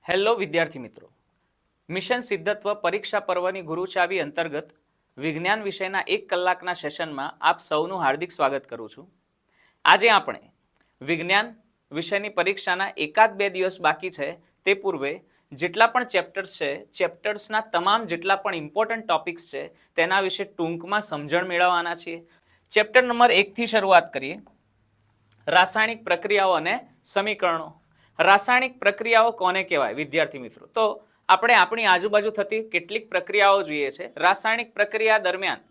Hello વિદ્યાર્થી મિત્રો, mission સિદ્ધત્વ પરીક્ષા પર્વની ગુરુચાવી અંતર્ગત વિજ્ઞાન વિષયના 1 કલાકના સેશનમાં આપ સૌનું હાર્દિક સ્વાગત કરું છું. આજે આપણે વિજ્ઞાન વિષયની પરીક્ષાના એકાદ બે દિવસ બાકી છે તે પૂર્વે જેટલા પણ ચેપ્ટર્સ છે, ચેપ્ટર્સના તમામ જેટલા પણ ઇમ્પોર્ટન્ટ ટોપિક્સ છે તેના વિશે ટૂંકમાં સમજણ મેળવવાના છીએ. ચેપ્ટર નંબર 1 થી શરૂઆત કરીએ. રાસાયણિક પ્રક્રિયાઓ અને સમીકરણો. રાસાયણિક પ્રક્રિયાઓ કોને કહેવાય વિદ્યાર્થી મિત્રો? તો આપણે આપણી આજુબાજુ થતી કેટલીક પ્રક્રિયાઓ જોઈએ છે. રાસાયણિક પ્રક્રિયા દરમિયાન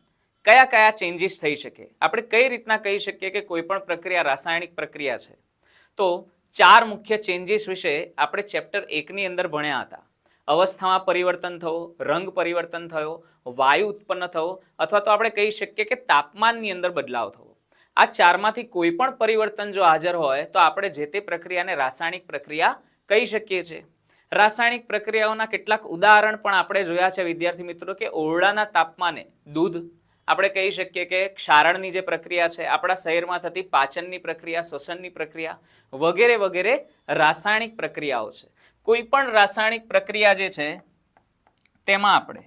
કયા કયા ચેન્જીસ થઈ શકે, આપણે કઈ રીતના કહી શકીએ કે કોઈ પણ પ્રક્રિયા રાસાયણિક પ્રક્રિયા છે? તો 4 મુખ્ય ચેન્જીસ વિશે આપણે ચેપ્ટર 1 ની અંદર ભણ્યા હતા. અવસ્થામાં પરિવર્તન થવો, રંગ પરિવર્તન થયો, વાયુ ઉત્પન્ન થવો, અથવા તો આપણે કહી શકીએ કે તાપમાનની અંદર બદલાવ થવો. આ 4માંથી કોઈ પણ પરિવર્તન જો હાજર હોય તો આપણે જે તે પ્રક્રિયાને રાસાયણિક પ્રક્રિયા કહી શકીએ છીએ. રાસાયણિક પ્રક્રિયાઓના કેટલાક ઉદાહરણ પણ આપણે જોયા છે વિદ્યાર્થી મિત્રો, કે ઓરડાના તાપમાને દૂધ, આપણે કહી શકીએ કે ક્ષારણની જે પ્રક્રિયા છે, આપણા શરીરમાં થતી પાચનની પ્રક્રિયા, શ્વસનની પ્રક્રિયા વગેરે વગેરે રાસાયણિક પ્રક્રિયાઓ છે. કોઈ પણ રાસાયણિક પ્રક્રિયા જે છે તેમાં આપણે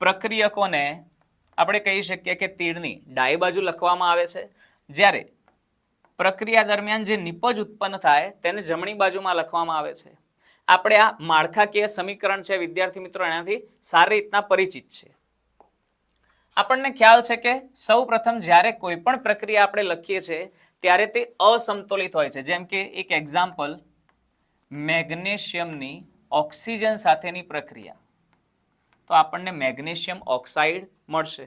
પ્રક્રિયકોને આપણે કહી શકીએ કે તીરની ડાબી બાજુ લખવામાં આવે છે, જ્યારે પ્રક્રિયા દરમિયાન જે નિપજ ઉત્પન્ન થાય તેને જમણી બાજુમાં લખવામાં આવે છે. આપણે આ માળખાકીય સમીકરણ છે વિદ્યાર્થી મિત્રો, એનાથી સારી રીતના પરિચિત છે. આપણને ખ્યાલ છે કે સૌ પ્રથમ જ્યારે કોઈ પણ પ્રક્રિયા આપણે લખીએ છીએ ત્યારે તે અસમતોલિત હોય છે. જેમ કે એક એક્ઝામ્પલ, મેગ્નેશિયમની ઓક્સિજન સાથેની પ્રક્રિયા, તો આપણને મેગ્નેશિયમ ઓક્સાઇડ મળશે.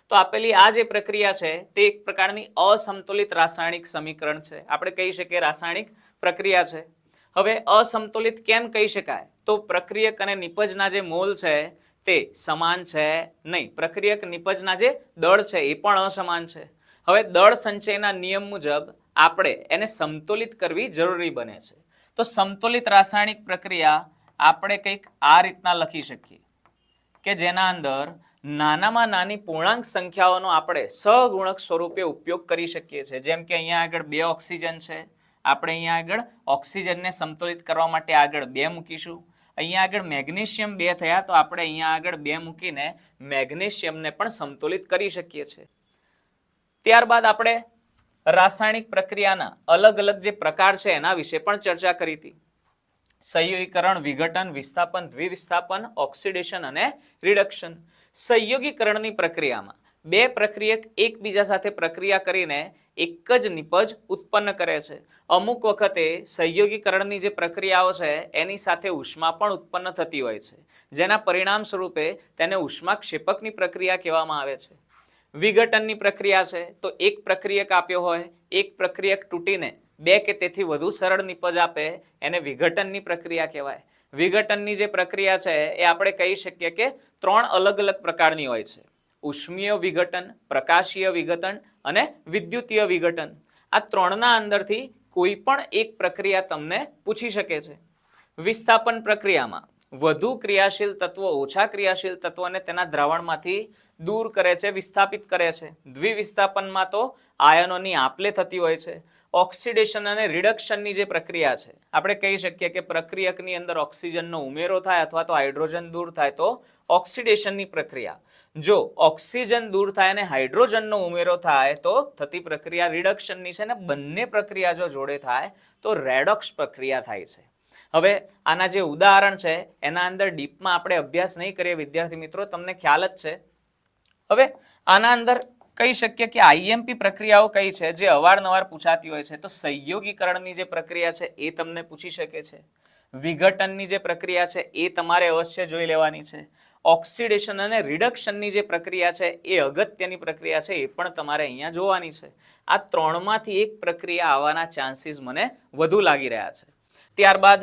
તો આપેલી આ જે પ્રક્રિયા છે તે એક પ્રકારની અસમતોલિત રાસાયણિક સમીકરણ છે, આપણે કહી શકીએ રાસાયણિક પ્રક્રિયા છે. હવે અસમતોલિત કેમ કહી શકાય? તો પ્રક્રિયક અને નિપજના જે મોલ છે તે સમાન છે નહીં. પ્રક્રિયક નિપજના જે દળ છે એ પણ અસમાન છે. હવે દળ સંચયના નિયમ મુજબ આપણે એને સમતોલિત કરવી જરૂરી બને છે. તો સમતોલિત રાસાયણિક પ્રક્રિયા આપણે કંઈક આ રીતના લખી શકીએ કે જેના અંદર નાનામાં નાની પૂર્ણાંક સંખ્યાઓનો આપણે સહગુણક સ્વરૂપે ઉપયોગ કરી શકીએ છીએ. જેમ કે અહીંયા આગળ 2 ઓક્સિજન છે, આપણે અહીંયા આગળ ઓક્સિજનને સમતોલિત કરવા માટે આગળ 2 મૂકીશું. અહીંયા આગળ મેગ્નેશિયમ 2 થયા તો આપણે અહીંયા આગળ 2 મૂકીને મેગ્નેશિયમને પણ સમતોલિત કરી શકીએ છીએ. ત્યારબાદ આપણે રાસાયણિક પ્રક્રિયાના અલગ અલગ જે પ્રકાર છે એના વિશે પણ ચર્ચા કરી હતી. સંયોગીકરણ, વિઘટન, વિસ્થાપન, દ્વિવિસ્થાપન, ઓક્સિડેશન અને રિડક્શન. સંયોગીકરણની પ્રક્રિયામાં 2 પ્રક્રિયક એકબીજા સાથે પ્રક્રિયા કરીને એક જ નિપજ ઉત્પન્ન કરે છે. અમુક વખતે સંયોગીકરણની જે પ્રક્રિયાઓ છે એની સાથે ઉષ્મા પણ ઉત્પન્ન થતી હોય છે, જેના પરિણામ સ્વરૂપે તેને ઉષ્માક્ષેપકની પ્રક્રિયા કહેવામાં આવે છે. વિઘટનની પ્રક્રિયા છે તો એક પ્રક્રિયક આપ્યો હોય, એક પ્રક્રિયક તૂટીને 2 કે તેથી વધુ સરળ નિપજ આપે, એને વિઘટનની પ્રક્રિયા કહેવાય. વિઘટનની જે પ્રક્રિયા છે એ આપણે કહી શકીએ કે 3 અલગ અલગ પ્રકારની હોય છે: ઉષ્મીય વિઘટન, પ્રકાશીય વિઘટન અને વિદ્યુતીય વિઘટન. આ 3ના અંદરથી કોઈ પણ એક પ્રક્રિયા તમને પૂછી શકે છે. વિસ્થાપન પ્રક્રિયામાં વધુ ક્રિયાશીલ તત્વો ઓછા ક્રિયાશીલ તત્વોને તેના દ્રાવણમાંથી દૂર કરે છે, વિસ્થાપિત કરે છે. દ્વિવિસ્થાપનમાં તો આયનોની આપલે થતી હોય છે. ઓક્સિડેશન અને રિડક્શનની જે પ્રક્રિયા છે, આપણે કહી શકીએ કે પ્રક્રિયકની અંદર ઓક્સિજનનો ઉમેરો થાય અથવા તો હાઇડ્રોજન દૂર થાય તો ઓક્સિડેશનની પ્રક્રિયા. જો ઓક્સિજન દૂર થાય અને હાઇડ્રોજનનો ઉમેરો થાય તો થતી પ્રક્રિયા રિડક્શનની છે, અને બંને પ્રક્રિયા જો જોડે થાય તો રેડોક્સ પ્રક્રિયા થાય છે. હવે આના જે ઉદાહરણ છે એના અંદર ડીપમાં આપણે અભ્યાસ નહીં કરીએ વિદ્યાર્થી મિત્રો, તમને ખ્યાલ જ છે. હવે આના અંદર કહી શકીએ કે આઈએમપી પ્રક્રિયાઓ કઈ છે જે અવારનવાર પૂછાતી હોય છે. તો સંયોગીકરણની જે પ્રક્રિયા છે એ તમને પૂછી શકે છે. વિઘટનની જે પ્રક્રિયા છે એ તમારે અવશ્ય જોઈ લેવાની છે. ઓક્સિડેશન અને રિડક્શનની જે પ્રક્રિયા છે એ અગત્યની પ્રક્રિયા છે, એ પણ તમારે અહીંયા જોવાની છે. આ 3માંથી એક પ્રક્રિયા આવવાના ચાન્સીસ મને વધુ લાગી રહ્યા છે. ત્યારબાદ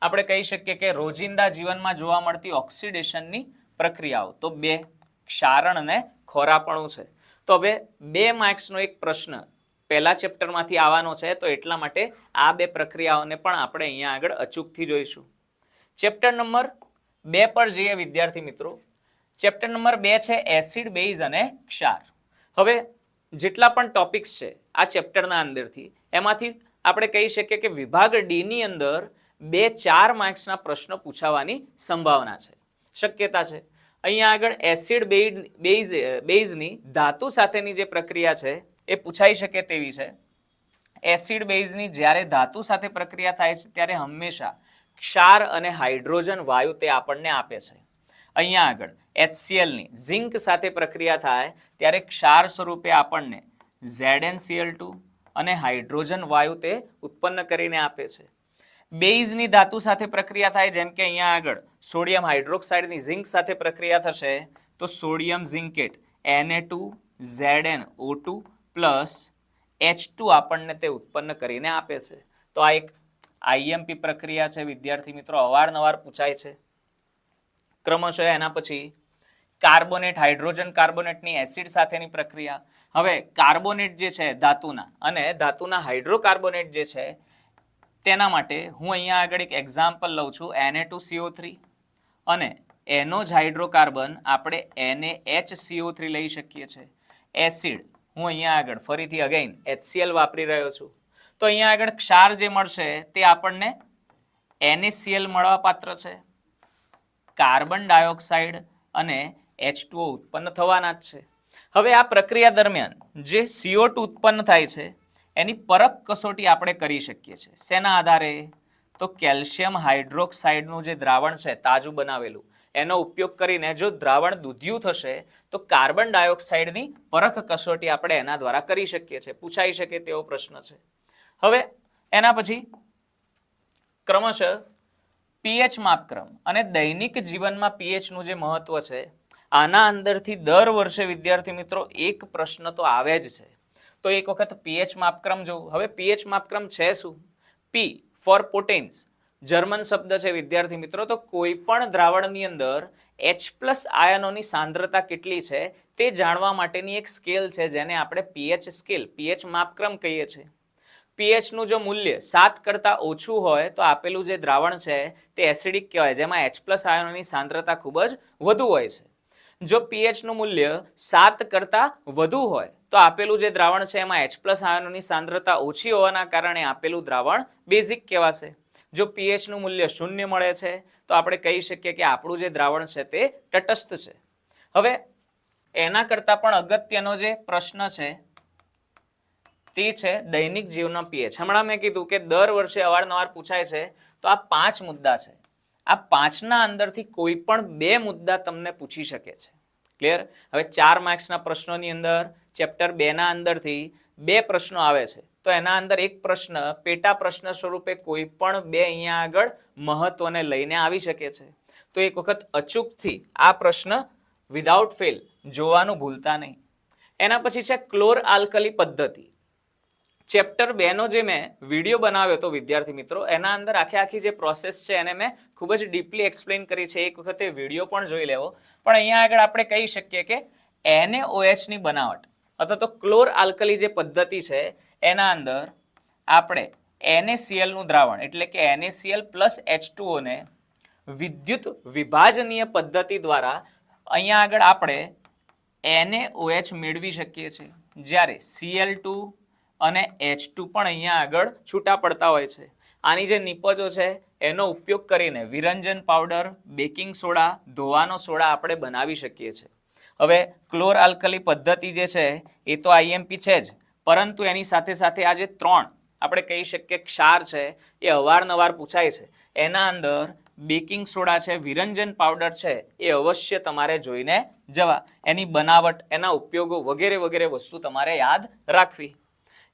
આપણે કહી શકીએ કે રોજિંદા જીવનમાં જોવા મળતી ઓક્સિડેશનની પ્રક્રિયાઓ, તો 2 ક્ષારણ અને ખોરાપણું છે. તો હવે 2 માર્ક્સનો એક પ્રશ્ન પહેલા ચેપ્ટરમાંથી આવવાનો છે, તો એટલા માટે આ 2 પ્રક્રિયાઓને પણ આપણે અહીંયા આગળ અચૂકથી જોઈશું. ચેપ્ટર નંબર 2 પર જઈએ વિદ્યાર્થી મિત્રો. ચેપ્ટર નંબર 2 છે એસિડ, બેઝ અને ક્ષાર. હવે જેટલા પણ ટોપિક્સ છે આ ચેપ્ટરના અંદરથી, એમાંથી આપણે કહી શકીએ કે વિભાગ ડી ની અંદર 2-4 માર્ક્સના પ્રશ્નો પૂછાવાની સંભાવના છે, શક્યતા છે. અહીંયા આગળ એસિડ બેઝની ધાતુ સાથેની જે પ્રક્રિયા છે એ પૂછાઈ શકે તેવી છે. એસિડ બેઝની જ્યારે ધાતુ સાથે પ્રક્રિયા થાય છે ત્યારે હંમેશા ક્ષાર અને હાઇડ્રોજન વાયુ તે આપણને આપે છે. અહીંયા આગળ HCl ની ઝિંક સાથે પ્રક્રિયા થાય ત્યારે ક્ષાર સ્વરૂપે આપણને ZnCl2 અને હાઇડ્રોજન વાયુ તે ઉત્પન્ન કરીને આપે છે. બેઝની ધાતુ સાથે પ્રક્રિયા થાય, જેમ કે અહીંયા આગળ સોડિયમ હાઇડ્રોક્સાઇડની ઝિંક સાથે પ્રક્રિયા થશે તો sodium zincate Na2ZnO2 plus H2 આપણને તે ઉત્પન્ન કરીને આપે છે. તો આ એક IMP પ્રક્રિયા છે વિદ્યાર્થી મિત્રો, અવારનવાર પૂછાય છે. ક્રમશઃ એના પછી કાર્બોનેટ, હાઇડ્રોજન કાર્બોનેટની એસિડ સાથેની પ્રક્રિયા. હવે કાર્બોનેટ જે છે ધાતુના અને ધાતુના હાઇડ્રોકાર્બોનેટ જે છે તેના માટે હું અહીંયા આગળ એક એક્ઝામ્પલ લઉં છું, Na2CO3 અને એનો જ હાઇડ્રોકાર્બન આપણે NaHCO3 લઈ શકીએ છીએ. એસિડ હું અહીંયા આગળ ફરીથી અગેઇન HCl વાપરી રહ્યો છું. તો અહીંયા આગળ ક્ષાર જે મળશે તે આપણને NaCl મળવા પાત્ર છે. કાર્બન ડાયોક્સાઇડ અને H2O ઉત્પન્ન થવાના જ છે. હવે આ પ્રક્રિયા દરમિયાન જે CO2 ઉત્પન્ન થાય છે એની પરખ કસોટી આપણે કરી શકીએ છીએ. શેના આધારે? તો કેલ્શિયમ હાઇડ્રોક્સાઇડનું જે દ્રાવણ છે તાજું બનાવેલું, એનો ઉપયોગ કરીને જો દ્રાવણ દૂધિયું થશે તો કાર્બન ડાયોક્સાઇડની પરખ કસોટી આપણે એના દ્વારા કરી શકીએ છીએ. પૂછાઈ શકે તેવો પ્રશ્ન છે. હવે એના પછી ક્રમશઃ પીએચ માપક્રમ અને દૈનિક જીવનમાં પીએચનું જે મહત્વ છે, આના અંદરથી દર વર્ષે વિદ્યાર્થી મિત્રો એક પ્રશ્ન તો આવે જ છે. તો એક વખત પીએચ માપક્રમ જોવું. હવે પીએચ માપક્રમ છે શું? પી ફોર પોટેન્સ જર્મન શબ્દ છે વિદ્યાર્થી મિત્રો. તો કોઈ પણ દ્રાવણની અંદર H+ આયનોની સાંદ્રતા કેટલી છે તે જાણવા માટેની એક સ્કેલ છે જેને આપણે પીએચ સ્કેલ, પીએચ માપક્રમ કહીએ છીએ. પીએચનું જો મૂલ્ય 7 કરતાં ઓછું હોય તો આપેલું જે દ્રાવણ છે તે એસિડિક કહેવાય, જેમાં H+ આયનોની સાંદ્રતા ખૂબ જ વધુ હોય છે. જો પીએચનું મૂલ્ય 7 કરતાં વધુ હોય તો આપેલું જે દ્રાવણ છે એમાં H+ આયનોની સાંદ્રતા ઓછી હોવાના કારણે આપેલું દ્રાવણ બેઝિક કહેવાશે. જો પીએચનું મૂલ્ય 0 મળે છે તો આપણે કહી શકીએ કે આપણું જે દ્રાવણ છે તે તટસ્થ છે. હવે એના કરતાં પણ અગત્યનો જે પ્રશ્ન છે તે છે દૈનિક જીવનનો પીએચ. હમણાં મેં કીધું કે દર વર્ષે અવારનવાર પૂછાય છે. તો આ 5 મુદ્દા છે. આ 5ના અંદરથી કોઈ પણ 2 મુદ્દા તમને પૂછી શકે છે. ક્લિયર? હવે 4 માર્ક્સના પ્રશ્નોની અંદર ચેપ્ટર 2ના અંદરથી 2 પ્રશ્નો આવે છે. તો એના અંદર એક પ્રશ્ન પેટા પ્રશ્ન સ્વરૂપે કોઈ પણ 2 અહીંયા આગળ મહત્વને લઈને આવી શકે છે. તો એક વખત અચૂકથી આ પ્રશ્ન વિધાઉટ ફેલ જોવાનું ભૂલતા નહીં. એના પછી છે ક્લોર આલ્કલી પદ્ધતિ. ચેપ્ટર 2નો જે મેં વિડીયો બનાવ્યો હતો વિદ્યાર્થી મિત્રો, એના અંદર આખી જે પ્રોસેસ છે એને મેં ખૂબ જ ડીપલી એક્સપ્લેન કરી છે. એક વખતે વિડીયો પણ જોઈ લેવો. પણ અહીંયા આગળ આપણે કહી શકીએ કે NaOHની બનાવટ અથવા તો ક્લોર આલ્કલી જે પદ્ધતિ છે એના અંદર આપણે NaClનું દ્રાવણ એટલે કે NaCl પ્લસ H2O ને વિદ્યુત વિભાજનીય પદ્ધતિ દ્વારા અહીંયા આગળ આપણે NaOH મેળવી શકીએ છીએ. જ્યારે Cl2 અને H2 પણ અહીંયા આગળ છૂટા પડતા હોય છે. આની જે નિપજો છે એનો ઉપયોગ કરીને વિરંજન પાવડર, બેકિંગ સોડા, ધોવાનો સોડા આપણે બનાવી શકીએ છીએ. હવે ક્લોર આલ્કલી પદ્ધતિ જે છે એ તો IMP છે જ, પરંતુ એની સાથે સાથે આ જે 3 આપણે કહી શકીએ ક્ષાર છે એ અવારનવાર પૂછાય છે. એના અંદર બેકિંગ સોડા છે, વિરંજન પાવડર છે, એ અવશ્ય તમારે જોઈને જવા. એની બનાવટ, એના ઉપયોગો વગેરે વગેરે વસ્તુ તમારે યાદ રાખવી.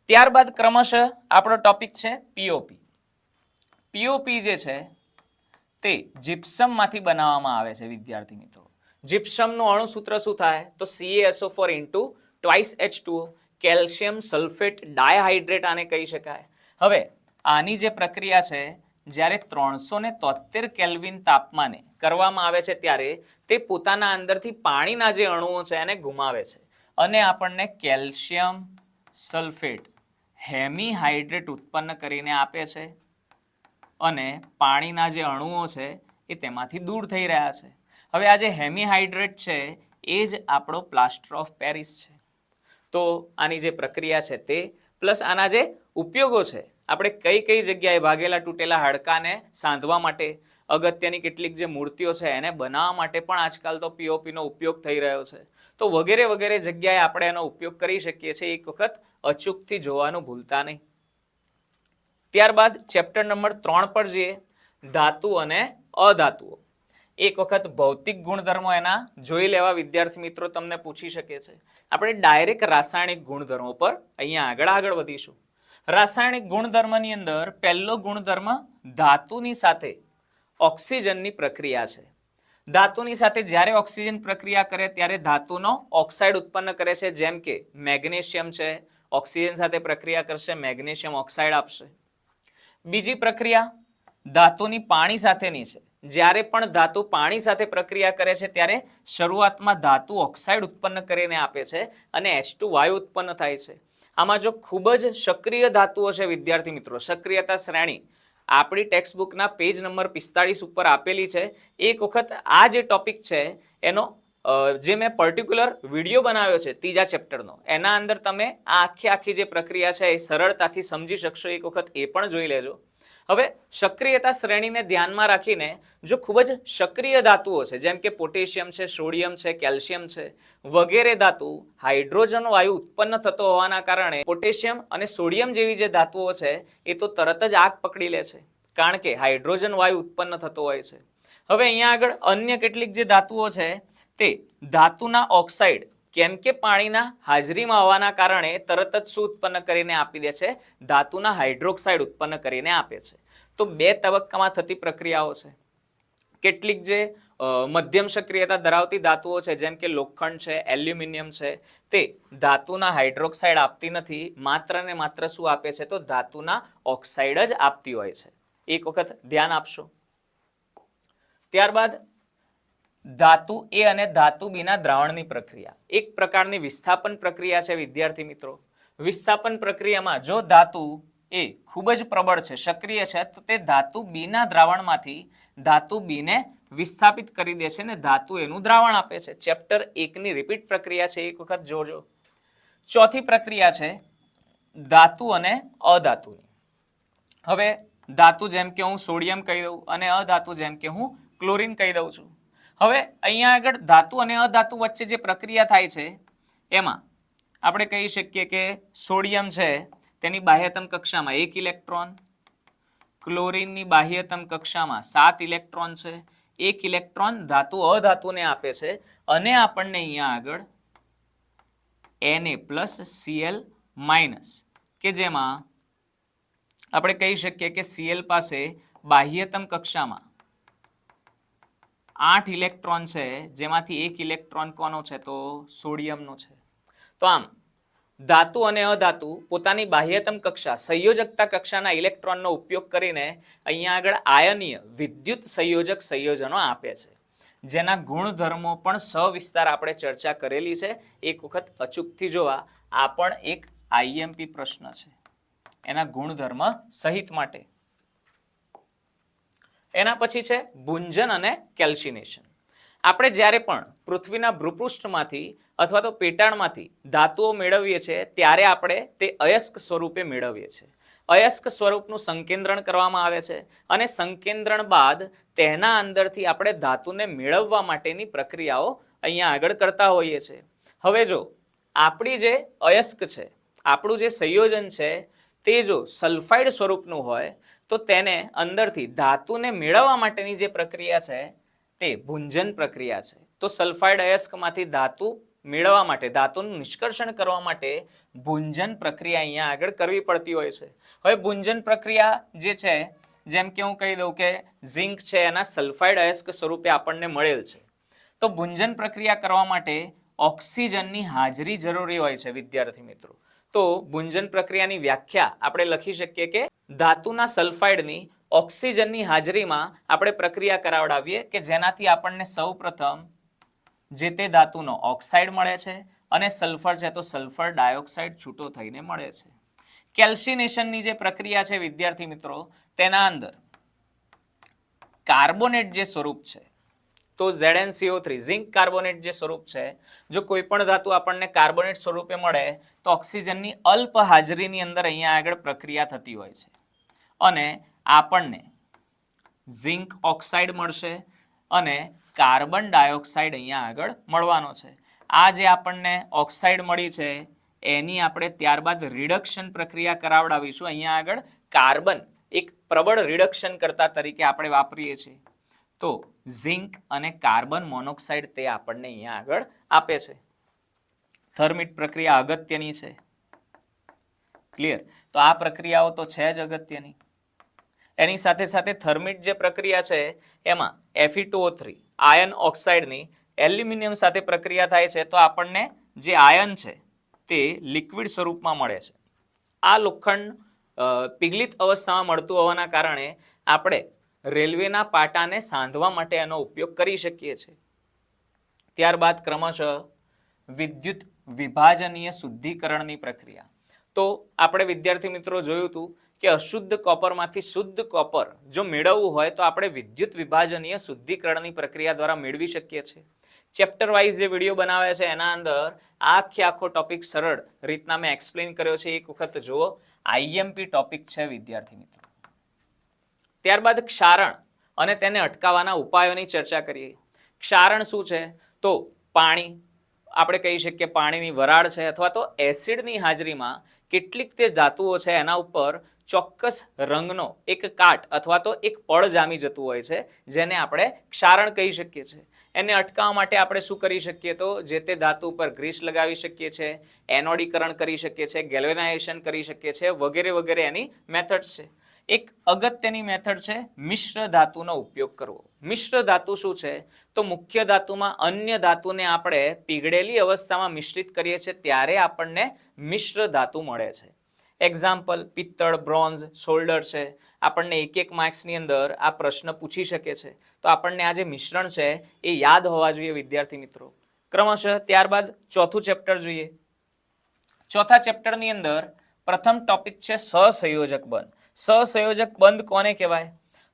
ત્યારબાદ ક્રમશઃ આપણો ટોપિક છે પીઓપી. પીઓપી જે છે તે જીપ્સમમાંથી બનાવવામાં આવે છે વિદ્યાર્થી મિત્રો. જીપ્સમનું અણુસૂત્ર શું થાય? તો CaSO4 into twice H2O, calcium sulphate dihydrate આને કહી શકાય. હવે આની જે પ્રક્રિયા છે જ્યારે 373 કેલ્વિન તાપમાને કરવામાં આવે છે ત્યારે તે પોતાના અંદરથી પાણીના જે અણુઓ છે એને ગુમાવે છે અને આપણને કેલ્શિયમ સલ્ફેટ હેમીહાઇડ્રેટ ઉત્પન્ન કરીને આપે છે અને પાણીના જે અણુઓ છે એ તેમાંથી દૂર થઈ રહ્યા છે. હવે આ જે હેમીહાઇડ્રેટ છે એ જ આપણો પ્લાસ્ટર ઓફ પેરિસ છે. તો આની જે પ્રક્રિયા છે તે પ્લસ આના જે ઉપયોગો છે આપણે કઈ કઈ જગ્યાએ ભાગેલા તૂટેલા હાડકાને સાંધવા માટે, અગત્યની કેટલીક જે મૂર્તિઓ છે એને બનાવવા માટે પણ આજકાલ તો પીઓપીનો ઉપયોગ થઈ રહ્યો છે. તો વગેરે વગેરે જગ્યાએ આપણે એનો ઉપયોગ કરી શકીએ છીએ. એક વખત અચૂકથી જોવાનું ભૂલતા નહીં. ત્યારબાદ ચેપ્ટર નંબર 3 પર જઈએ, ધાતુ અને અધાતુઓ. એક વખત ભૌતિક ગુણધર્મો એના જોઈ લેવા વિદ્યાર્થી મિત્રો તમને પૂછી શકે છે. આપણે ડાયરેક્ટ રાસાયણિક ગુણધર્મો પર અહીંયા આગળ વધીશું. રાસાયણિક ગુણધર્મની અંદર પહેલો ગુણધર્મ ધાતુની સાથે ઓક્સિજનની પ્રક્રિયા છે. ધાતુની સાથે જ્યારે ઓક્સિજન પ્રક્રિયા કરે ત્યારે ધાતુનો ઓક્સાઇડ ઉત્પન્ન કરે છે. જેમ કે મેગ્નેશિયમ છે, ઓક્સિજન સાથે પ્રક્રિયા કરશે, મેગ્નેશિયમ ઓક્સાઇડ આપશે. બીજી પ્રક્રિયા ધાતુની પાણી સાથેની છે. જ્યારે પણ ધાતુ પાણી સાથે પ્રક્રિયા કરે છે ત્યારે શરૂઆતમાં ધાતુ ઓક્સાઇડ ઉત્પન્ન કરીને આપે છે અને H2 વાયુ ઉત્પન્ન થાય છે. આમાં જો ખૂબ જ સક્રિય ધાતુઓ છે વિદ્યાર્થી મિત્રો, સક્રિયતા શ્રેણી આપણી ટેક્સ્ટબુકના પેજ નંબર 45 ઉપર આપેલી છે. એક વખત આ જે ટોપિક છે એનો જે મેં પર્ટિક્યુલર વિડીયો બનાવ્યો છે ત્રીજા ચેપ્ટરનો, એના અંદર તમે આ આખી જે પ્રક્રિયા છે એ સરળતાથી સમજી શકશો. એક વખત એ પણ જોઈ લેજો. હવે સક્રિયતા શ્રેણીને ધ્યાનમાં રાખીને જો ખૂબ જ સક્રિય ધાતુઓ છે જેમ કે પોટેશિયમ છે, સોડિયમ છે, કેલ્શિયમ છે વગેરે ધાતુ હાઇડ્રોજન વાયુ ઉત્પન્ન થતો હોવાના કારણે પોટેશિયમ અને સોડિયમ જેવી જે ધાતુઓ છે એ તો તરત જ આગ પકડી લે છે, કારણ કે હાઇડ્રોજન વાયુ ઉત્પન્ન થતો હોય છે. હવે અહીંયા આગળ અન્ય કેટલીક જે ધાતુઓ છે તે ધાતુના ઓક્સાઇડ કેમ કે પાણીના હાજરીમાં હોવાના કારણે તરત જ શું ઉત્પન્ન કરીને આપી દે છે? ધાતુના હાઇડ્રોક્સાઇડ ઉત્પન્ન કરીને આપે છે. તો 2 તબક્કામાં થતી પ્રક્રિયાઓ છે. કેટલીક જે મધ્યમ સક્રિયતા ધરાવતી ધાતુઓ છે જેમ કે લોખંડ છે, એલ્યુમિનિયમ છે, તે ધાતુના હાઇડ્રોક્સાઇડ આપતી નથી, માત્ર ને માત્ર શું આપે છે? તો ધાતુના ઓક્સાઇડ જ આપતી હોય છે. એક વખત ધ્યાન આપશો. ત્યારબાદ ધાતુ એ અને ધાતુ બીના દ્રાવણની પ્રક્રિયા એક પ્રકારની વિસ્થાપન પ્રક્રિયા છે વિદ્યાર્થી મિત્રો. વિસ્થાપન પ્રક્રિયામાં જો ધાતુ એ ખૂબ જ પ્રબળ છે, સક્રિય છે, તો તે ધાતુ બીના દ્રાવણમાંથી ધાતુ બીને વિસ્થાપિત કરી દે છે ને ધાતુ એનું દ્રાવણ આપે છે. ચેપ્ટર 1 ની રિપીટ પ્રક્રિયા છે, એક વખત જોજો. ચોથી પ્રક્રિયા છે ધાતુ અને અધાતુની. હવે ધાતુ જેમ કે હું સોડિયમ કહી દઉં અને અધાતુ જેમ કે હું ક્લોરીન કહી દઉં છું. હવે અહીંયા આગળ ધાતુ અને અધાતુ વચ્ચે જે પ્રક્રિયા થાય છે એમાં આપણે કહી શકીએ કે સોડિયમ છે તેની બાહ્યતમ કક્ષામાં 1 ઇલેક્ટ્રોન, ક્લોરીનની બાહ્યતમ કક્ષામાં 7 ઇલેક્ટ્રોન છે. 1 ઇલેક્ટ્રોન ધાતુ અધાતુને આપે છે અને આપણને અહીંયા આગળ Na+Cl- કે જેમાં આપણે કહી શકીએ કે Cl પાસે બાહ્યતમ કક્ષામાં 8 ઇલેક્ટ્રોન છે, જેમાંથી 1 ઇલેક્ટ્રોન કોનો છે? તો સોડિયમનો છે. તો આમ ધાતુ અને અધાતુ પોતાની બાહ્યતમ કક્ષા સંયોજકતા કક્ષાના ઇલેક્ટ્રોનનો ઉપયોગ કરીને અહીંયા આગળ આયનીય વિદ્યુત સંયોજક સંયોજનો આપે છે, જેના ગુણધર્મો પણ સવિસ્તાર આપણે ચર્ચા કરેલી છે. એક વખત અચૂકથી જોવા. આ પણ એક IMP પ્રશ્ન છે એના ગુણધર્મ સહિત માટે. એના પછી છે ભુંજન અને કેલ્સિનેશન. આપણે જ્યારે પણ પૃથ્વીના ભૂપૃષ્ઠમાંથી અથવા તો પેટાળમાંથી ધાતુઓ મેળવીએ છીએ ત્યારે આપણે તે અયસ્ક સ્વરૂપે મેળવીએ છીએ. અયસ્ક સ્વરૂપનું સંકેન્દ્રણ કરવામાં આવે છે અને સંકેન્દ્રણ બાદ તેના અંદરથી આપણે ધાતુને મેળવવા માટેની પ્રક્રિયાઓ અહીંયા આગળ કરતા હોઈએ છીએ. હવે જો આપણી જે અયસ્ક છે, આપણું જે સંયોજન છે તે જો સલ્ફાઇડ સ્વરૂપનું હોય તો તેને અંદરથી ધાતુને મેળવવા માટેની જે પ્રક્રિયા છે તે ભુંજન પ્રક્રિયા છે. તો સલ્ફાઇડ અયસ્કમાંથી ધાતુ મેળવવા માટે, ધાતુનું નિષ્કર્ષણ કરવા માટે ભુંજન પ્રક્રિયા અહીંયા આગળ કરવી પડતી હોય છે. હવે ભુંજન પ્રક્રિયા જે છે, જેમ કે હું કહી દઉં કે ઝિંક છે એના સલ્ફાઇડ અયસ્ક સ્વરૂપે આપણને મળેલ છે. તો ભુંજન પ્રક્રિયા કરવા માટે ઓક્સિજનની હાજરી જરૂરી હોય છે વિદ્યાર્થી મિત્રો. તો ભુંજન પ્રક્રિયાની વ્યાખ્યા આપણે લખી શકીએ કે ધાતુના સલ્ફાઇડની ઓક્સિજનની હાજરીમાં આપણે પ્રક્રિયા કરાવડાવીએ કે જેનાથી આપણને સૌપ્રથમ જે તે ધાતુનો ઓક્સાઇડ મળે છે અને સલ્ફર છે તો સલ્ફર ડાયોક્સાઇડ છૂટો થઈને મળે છે. કેલ્સિનેશનની જે પ્રક્રિયા છે વિદ્યાર્થી મિત્રો, તેના અંદર કાર્બોનેટ જે સ્વરૂપ છે તો ZnCO3 ઝિંક કાર્બોનેટ જે સ્વરૂપ છે, જો કોઈ પણ ધાતુ આપણને કાર્બોનેટ સ્વરૂપે મળે તો ઓક્સિજનની અલ્પ હાજરીની અંદર અહીંયા આગળ પ્રક્રિયા થતી હોય છે અને આપણને ઝિંક ઓક્સાઇડ મળશે અને કાર્બન ડાયોક્સાઇડ અહીંયા આગળ મળવાનો છે. આ જે આપણને ઓક્સાઇડ મળી છે એની આપણે ત્યારબાદ રિડક્શન પ્રક્રિયા કરાવડાવીશું. અહીંયા આગળ કાર્બન એક પ્રબળ રિડક્શન કરતા તરીકે આપણે વાપરીએ છીએ. તો ઝિંક અને કાર્બન મોનોક્સાઇડ તે આપણને અહીંયા આગળ આપે છે. થર્મિટ પ્રક્રિયા અગત્યની છે. ક્લિયર? તો આ પ્રક્રિયાઓ તો છે જ અગત્યની. એની સાથે સાથે થર્મિટ જે પ્રક્રિયા છે એમાં Fe2O3 આયન ઓક્સાઇડની એલ્યુમિનિયમ સાથે પ્રક્રિયા થાય છે તો આપણને જે આયન છે તે લિક્વિડ સ્વરૂપમાં મળે છે. આ લોખંડ પીગલિત અવસ્થામાં મળતું હોવાના કારણે આપણે રેલવેના પાટાને સાંધવા માટે એનો ઉપયોગ કરી શકીએ છીએ. ત્યારબાદ ક્રમશઃ વિદ્યુત વિભાજનીય શુદ્ધિકરણની પ્રક્રિયા. તો આપણે વિદ્યાર્થી મિત્રો જોયું હતું કે અશુદ્ધ કોપરમાંથી શુદ્ધ કોપર જો મેળવવું હોય તો આપણે વિદ્યુત વિભાજનીય શુદ્ધિકરણની પ્રક્રિયા દ્વારા મેળવી શકીએ છીએ. ચેપ્ટર વાઇઝ જે વિડીયો બનાવે છે એના અંદર આખો ટોપિક સરળ રીતના મેં એક્સપ્લેન કર્યો છે. એક વખત જુઓ. આઈએમપી ટોપિક છે વિદ્યાર્થી મિત્રો. ત્યારબાદ ક્ષારણ અને તેને અટકાવવાના ઉપાયોની ચર્ચા કરીએ. ક્ષારણ શું છે? તો પાણી, આપણે કહી શકીએ પાણીની વરાળ છે અથવા તો એસિડની હાજરીમાં કેટલીક તે ધાતુઓ છે એના ઉપર ચોક્કસ રંગનો એક કાટ અથવા તો એક પડ જામી જતું હોય છે જેને આપણે ક્ષારણ કહી શકીએ છીએ. એને અટકાવવા માટે આપણે શું કરી શકીએ? તો જે તે ધાતુ ઉપર ગ્રીસ લગાવી શકીએ છીએ, એનોડીકરણ કરી શકીએ છીએ, ગેલ્વેનાઇઝેશન કરી શકીએ છીએ, વગેરે વગેરે એની મેથડ છે. એક અગત્યની મેથડ છે મિશ્ર ધાતુનો ઉપયોગ કરવો. મિશ્ર ધાતુ શું છે? તો મુખ્ય ધાતુમાં અન્ય ધાતુને આપણે પીગળેલી અવસ્થામાં મિશ્રિત કરીએ છીએ ત્યારે આપણને મિશ્ર ધાતુ મળે છે. એક્ઝામ્પલ પિત્તળ, બ્રોન્ઝ, સોલ્ડર છે. આપણને એક માર્ક્સની અંદર આ પ્રશ્ન પૂછી શકે છે. તો આપણને આ જે મિશ્રણ છે એ યાદ હોવા જોઈએ વિદ્યાર્થી મિત્રો. ક્રમશઃ ત્યારબાદ ચોથું ચેપ્ટર જોઈએ. ચોથા ચેપ્ટરની અંદર પ્રથમ ટોપિક છે સહસંયોજક બંધ. સહસંયોજક બંધ કોને કહેવાય?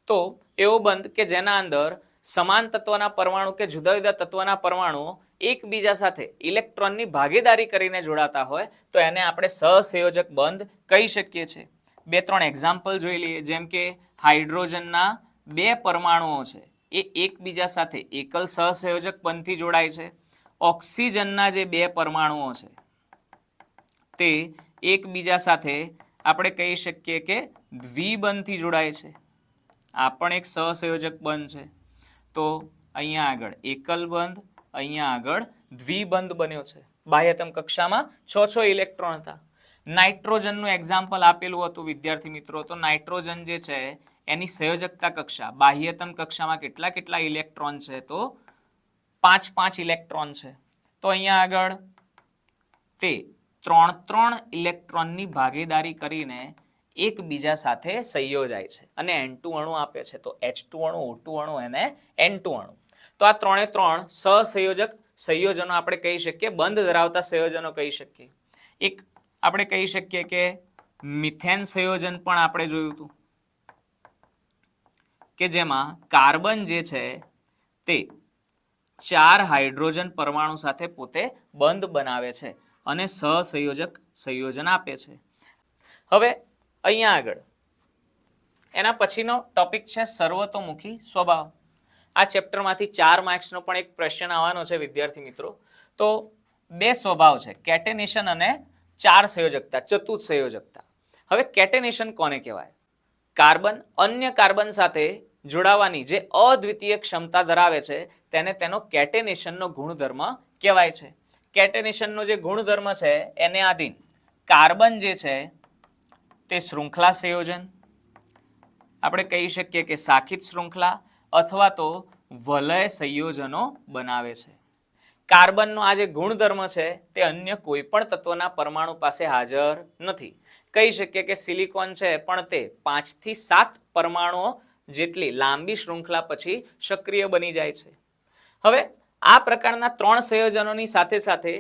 તો એવો બંધ કે જેના અંદર સમાન તત્વના પરમાણુ કે જુદા જુદા તત્વના પરમાણુઓ એકબીજા સાથે ઇલેક્ટ્રોનની ભાગીદારી કરીને જોડાતા હોય તો એને આપણે સહસંયોજક બંધ કહી શકીએ છીએ. 2-3 એક્ઝામ્પલ જોઈ લઈએ. જેમ કે હાઇડ્રોજનના 2 પરમાણુઓ છે એ એકબીજા સાથે એકલ સહસંયોજક બંધથી જોડાય છે. ઓક્સિજનના જે 2 પરમાણુઓ છે તે એકબીજા સાથે આપણે કહી શકીએ કે દ્વિબંધથી જોડાય છે. આ પણ એક સહસંયોજક બંધ છે. તો અહીંયા આગળ એકલ બંધ, અહીંયા આગળ દ્વિબંધ બન્યો છે. બાહ્યતમ કક્ષામાં 6 ઇલેક્ટ્રોન હતા. નાઇટ્રોજનનું એક્ઝામ્પલ આપેલું હતું વિદ્યાર્થી મિત્રો. તો નાઇટ્રોજન જે છે એની સંયોજકતા કક્ષા બાહ્યતમ કક્ષામાં કેટલા ઇલેક્ટ્રોન છે? તો 5 ઇલેક્ટ્રોન છે. તો અહીંયા આગળ તે 3 ઇલેક્ટ્રોનની ભાગીદારી કરીને એકબીજા સાથે સંયોજાય છે અને N2 અણુ આપે છે. તો H2 અણુ, O2 અણુ અને N2 અણુ. તો આ 3 સહસંયોજક સંયોજનો આપણે કહી શકીએ, બંધ ધરાવતા સંયોજનો કહી શકીએ. એક આપણે કહી શકીએ કે મિથેન સંયોજન પણ આપણે જોયું હતું કે જેમાં કાર્બન જે છે તે 4 હાઇડ્રોજન પરમાણુ સાથે પોતે બંધ બનાવે છે અને સહસંયોજક સંયોજન આપે છે. હવે અહીંયા આગળ એના પછીનો ટોપિક છે સર્વતોમુખી સ્વભાવ. આ ચેપ્ટરમાંથી 4 માર્ક્સનો પણ એક પ્રશ્ન આવવાનો છે વિદ્યાર્થી મિત્રો. તો 2 સ્વભાવ છે, કેટેનેશન અને 4 સંયોજકતા, ચતુર્થ સંયોજકતા. હવે કેટેનેશન કોને કહેવાય? કાર્બન અન્ય કાર્બન સાથે જોડાવાની જે અદ્વિતીય ક્ષમતા ધરાવે છે તેને તેનો કેટેનેશનનો ગુણધર્મ કહેવાય છે. કેટેનેશનનો જે ગુણધર્મ છે એને આધીન કાર્બન જે છે તે શૃંખલા સંયોજન, આપણે કહી શકીએ કે શાખિત શૃંખલા અથવા તો વલય સંયોજનો બનાવે છે. કાર્બનનો આ જે ગુણધર્મ છે તે અન્ય કોઈ પણ તત્વના પરમાણુ પાસે હાજર નથી. કહી શકીએ કે સિલિકોન છે પણ તે 5 થી 7 પરમાણુઓ જેટલી લાંબી શૃંખલા પછી સક્રિય બની જાય છે. હવે આ પ્રકારના 3 સંયોજનોની સાથે સાથે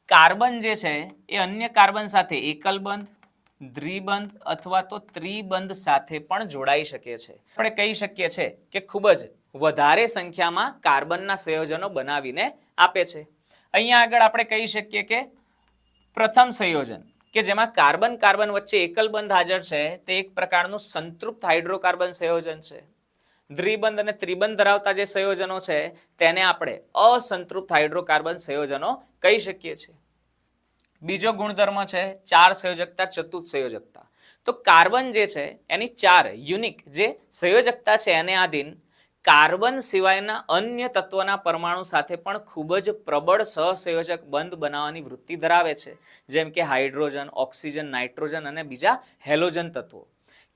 કાર્બન જે છે એ અન્ય કાર્બન સાથે એકલ બંધ દ્વિબંધ અથવા તો ત્રિબંધ સાથે પણ જોડાઈ શકે છે. આપણે કહી શકીએ છીએ કે ખૂબ જ વધારે સંખ્યામાં કાર્બનના સંયોજનો બનાવીને આપે છે. અહીંયા આગળ આપણે કહી શકીએ કે પ્રથમ સંયોજન કે જેમાં કાર્બન કાર્બન વચ્ચે એકલ બંધ હાજર છે તે એક પ્રકારનું સંતૃપ્ત હાઇડ્રોકાર્બન સંયોજન છે. દ્વિબંધ અને ત્રિબંધ ધરાવતા જે સંયોજનો છે તેને આપણે અસંતૃપ્ત હાઇડ્રોકાર્બન સંયોજનો કહી શકીએ છીએ. બીજો ગુણધર્મ છે ચાર સંયોજકતા ચતુર્થ સંયોજકતા. તો કાર્બન જે છે એની ચાર યુનિક જે સંયોજકતા છે એને આધીન કાર્બન સિવાયના અન્ય તત્વોના પરમાણુ સાથે પણ ખૂબ જ પ્રબળ સહસંયોજક બંધ બનાવવાની વૃત્તિ ધરાવે છે, જેમ કે હાઇડ્રોજન, ઓક્સિજન, નાઇટ્રોજન અને બીજા હેલોજન તત્વો.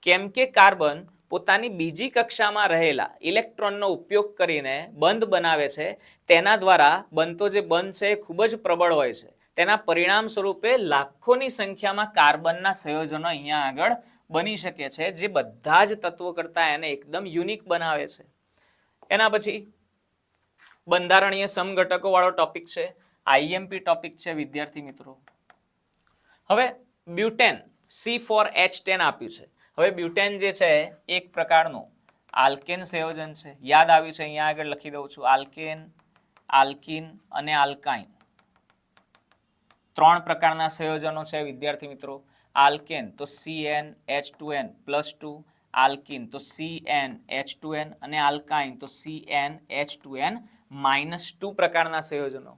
કેમ કે કાર્બન પોતાની બીજી કક્ષામાં રહેલા ઇલેક્ટ્રોનનો ઉપયોગ કરીને બંધ બનાવે છે, તેના દ્વારા બનતો જે બંધ છે એ ખૂબ જ પ્રબળ હોય છે. તેના પરિણામ સ્વરૂપે લાખોની સંખ્યામાં કાર્બનના સંયોજનો અહીંયા આગળ બની શકે છે, જે બધા જ તત્વો કરતાં એને એકદમ યુનિક બનાવે છે. એના પછી બંધારણીય સમઘટકો વાળો ટોપિક છે, આઈએમપી ટોપિક છે વિદ્યાર્થી મિત્રો. હવે બ્યુટેન C4H10 આપ્યું છે. હવે બ્યુટેન જે છે એક પ્રકારનું આલ્કેન સંયોજન છે. યાદ આવ્યું છે, અહીંયા આગળ લખી દઉં છું. આલ્કેન, આલ્કીન અને આલ્કાઇન ત્રણ પ્રકારના સંયોજનો છે વિદ્યાર્થી મિત્રો. આલ્કેન તો CnH2n+2, આલ્કીન તો CnH2n અને આલ્કાઇન તો CnH2n-2 પ્રકારના સંયોજનો.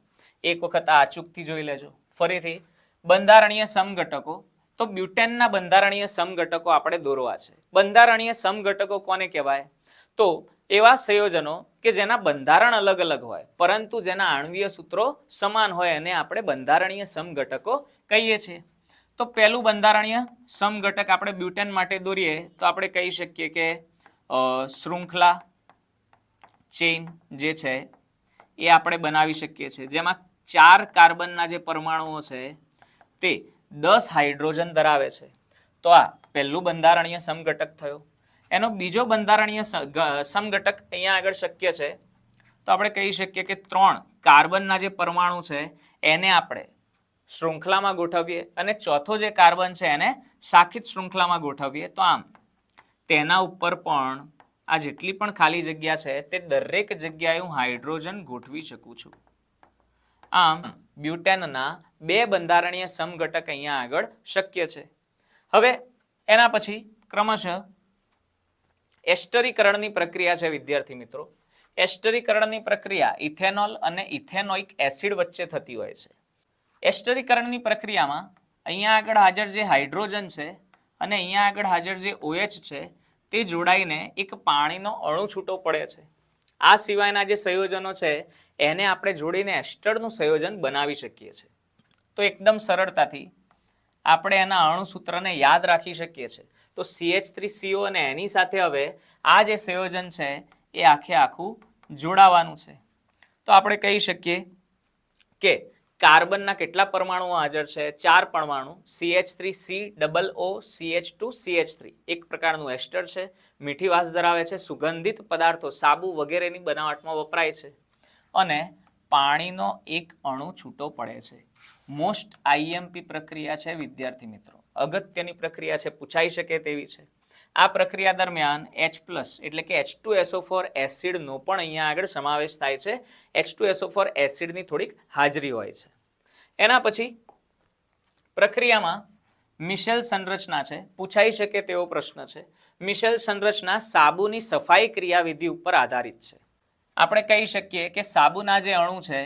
એક વખત આ અચૂકથી જોઈ લેજો. ફરીથી બંધારણીય સમઘટકો. તો બ્યુટેનના બંધારણીય સમઘટકો આપણે દોરવા છે. બંધારણીય સમઘટકો કોને કહેવાય? તો એવા સંયોજનો કે જેના બંધારણ અલગ અલગ હોય પરંતુ જેના આણ્વીય સૂત્રો સમાન હોય અને આપણે બંધારણીય સમઘટકો કહીએ છીએ. તો પહેલું બંધારણીય સમઘટક આપણે બ્યુટેન માટે દોરીએ તો આપણે કહી શકીએ કે શૃંખલા ચેઇન જે છે એ આપણે બનાવી શકીએ છીએ, જેમાં 4 કાર્બનના જે પરમાણુઓ છે તે 10 હાઇડ્રોજન ધરાવે છે. તો આ પહેલું બંધારણીય સમઘટક થયો. એનો બીજો બંધારણીય સમઘટક અહીંયા આગળ શક્ય છે. તો આપણે કહી શકીએ કે 3 કાર્બનના જે પરમાણુ છે એને આપણે શૃંખલામાં ગોઠવીએ અને ચોથો જે કાર્બન છે એને શાખિત શૃંખલામાં ગોઠવીએ. તો આમ તેના ઉપર પણ આ જેટલી પણ ખાલી જગ્યા છે તે દરેક જગ્યાએ હું હાઇડ્રોજન ગોઠવી શકું છું. આમ બ્યુટેનના 2 બંધારણીય સમઘટક અહીંયા આગળ શક્ય છે. હવે એના પછી ક્રમશઃ એસ્ટરીકરણની પ્રક્રિયા છે વિદ્યાર્થી મિત્રો. એસ્ટરીકરણની પ્રક્રિયા ઇથેનોલ અને ઇથેનોઇક એસિડ વચ્ચે થતી હોય છે. એસ્ટરીકરણની પ્રક્રિયામાં અહીંયા આગળ હાજર જે હાઇડ્રોજન છે અને અહીંયા આગળ હાજર જે OH છે તે જોડાઈને એક પાણીનો અણુ છૂટો પડે છે. આ સિવાયના જે સંયોજનો છે એને આપણે જોડીને એસ્ટરનું સંયોજન બનાવી શકીએ છીએ. તો એકદમ સરળતાથી આપણે એના અણુસૂત્રને યાદ રાખી શકીએ છીએ. તો CH3CO અને એની સાથે હવે આ જે સંયોજન છે એ આખે આખું જોડાવાનું છે. તો આપણે કહી શકીએ કે કાર્બનના કેટલા પરમાણુઓ હાજર છે? 4 પરમાણુ. CH3COOCH2CH3 એક પ્રકારનું એસ્ટર છે, મીઠી વાસ ધરાવે છે, સુગંધિત પદાર્થો સાબુ વગેરેની બનાવટમાં વપરાય છે અને પાણીનો એક અણુ છૂટો પડે છે. મોસ્ટ IMP પ્રક્રિયા છે વિદ્યાર્થી મિત્રો. અગત્યની પ્રક્રિયા છે, પૂછાઈ શકે તેવી છે. આ પ્રક્રિયા દરમિયાન H+ એટલે કે H2SO4 એસિડનો પણ અહીંયા આગળ સમાવેશ થાય છે. H2SO4 એસિડની થોડીક હાજરી હોય છે. એના પછી પ્રક્રિયામાં મિશેલ સંરચના છે, પૂછાઈ શકે તેવો પ્રશ્ન છે. મિશેલ સંરચના સાબુની સફાઈ ક્રિયાવિધિ ઉપર આધારિત છે. આપણે કહી શકીએ કે સાબુના જે અણુ છે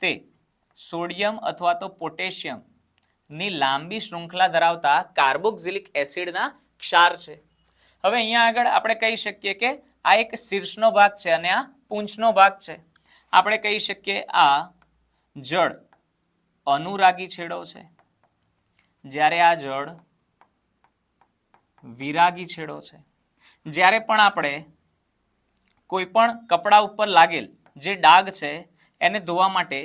તે સોડિયમ અથવા તો પોટેશિયમ ની લાંબી શૃંખલા ધરાવતા કાર્બોક્સિલિક એસિડના ક્ષાર છે. હવે અહીંયા આગળ આપણે કહી શકીએ કે આ એક શીર્ષનો ભાગ છે અને આ પૂંછનો ભાગ છે. આપણે કહી શકીએ આ જળ અનુરાગી છેડો છે, જ્યારે આ જળ વિરાગી છેડો છે. જ્યારે પણ આપણે કોઈ પણ કપડા ઉપર લાગેલ જે ડાઘ છે એને ધોવા માટે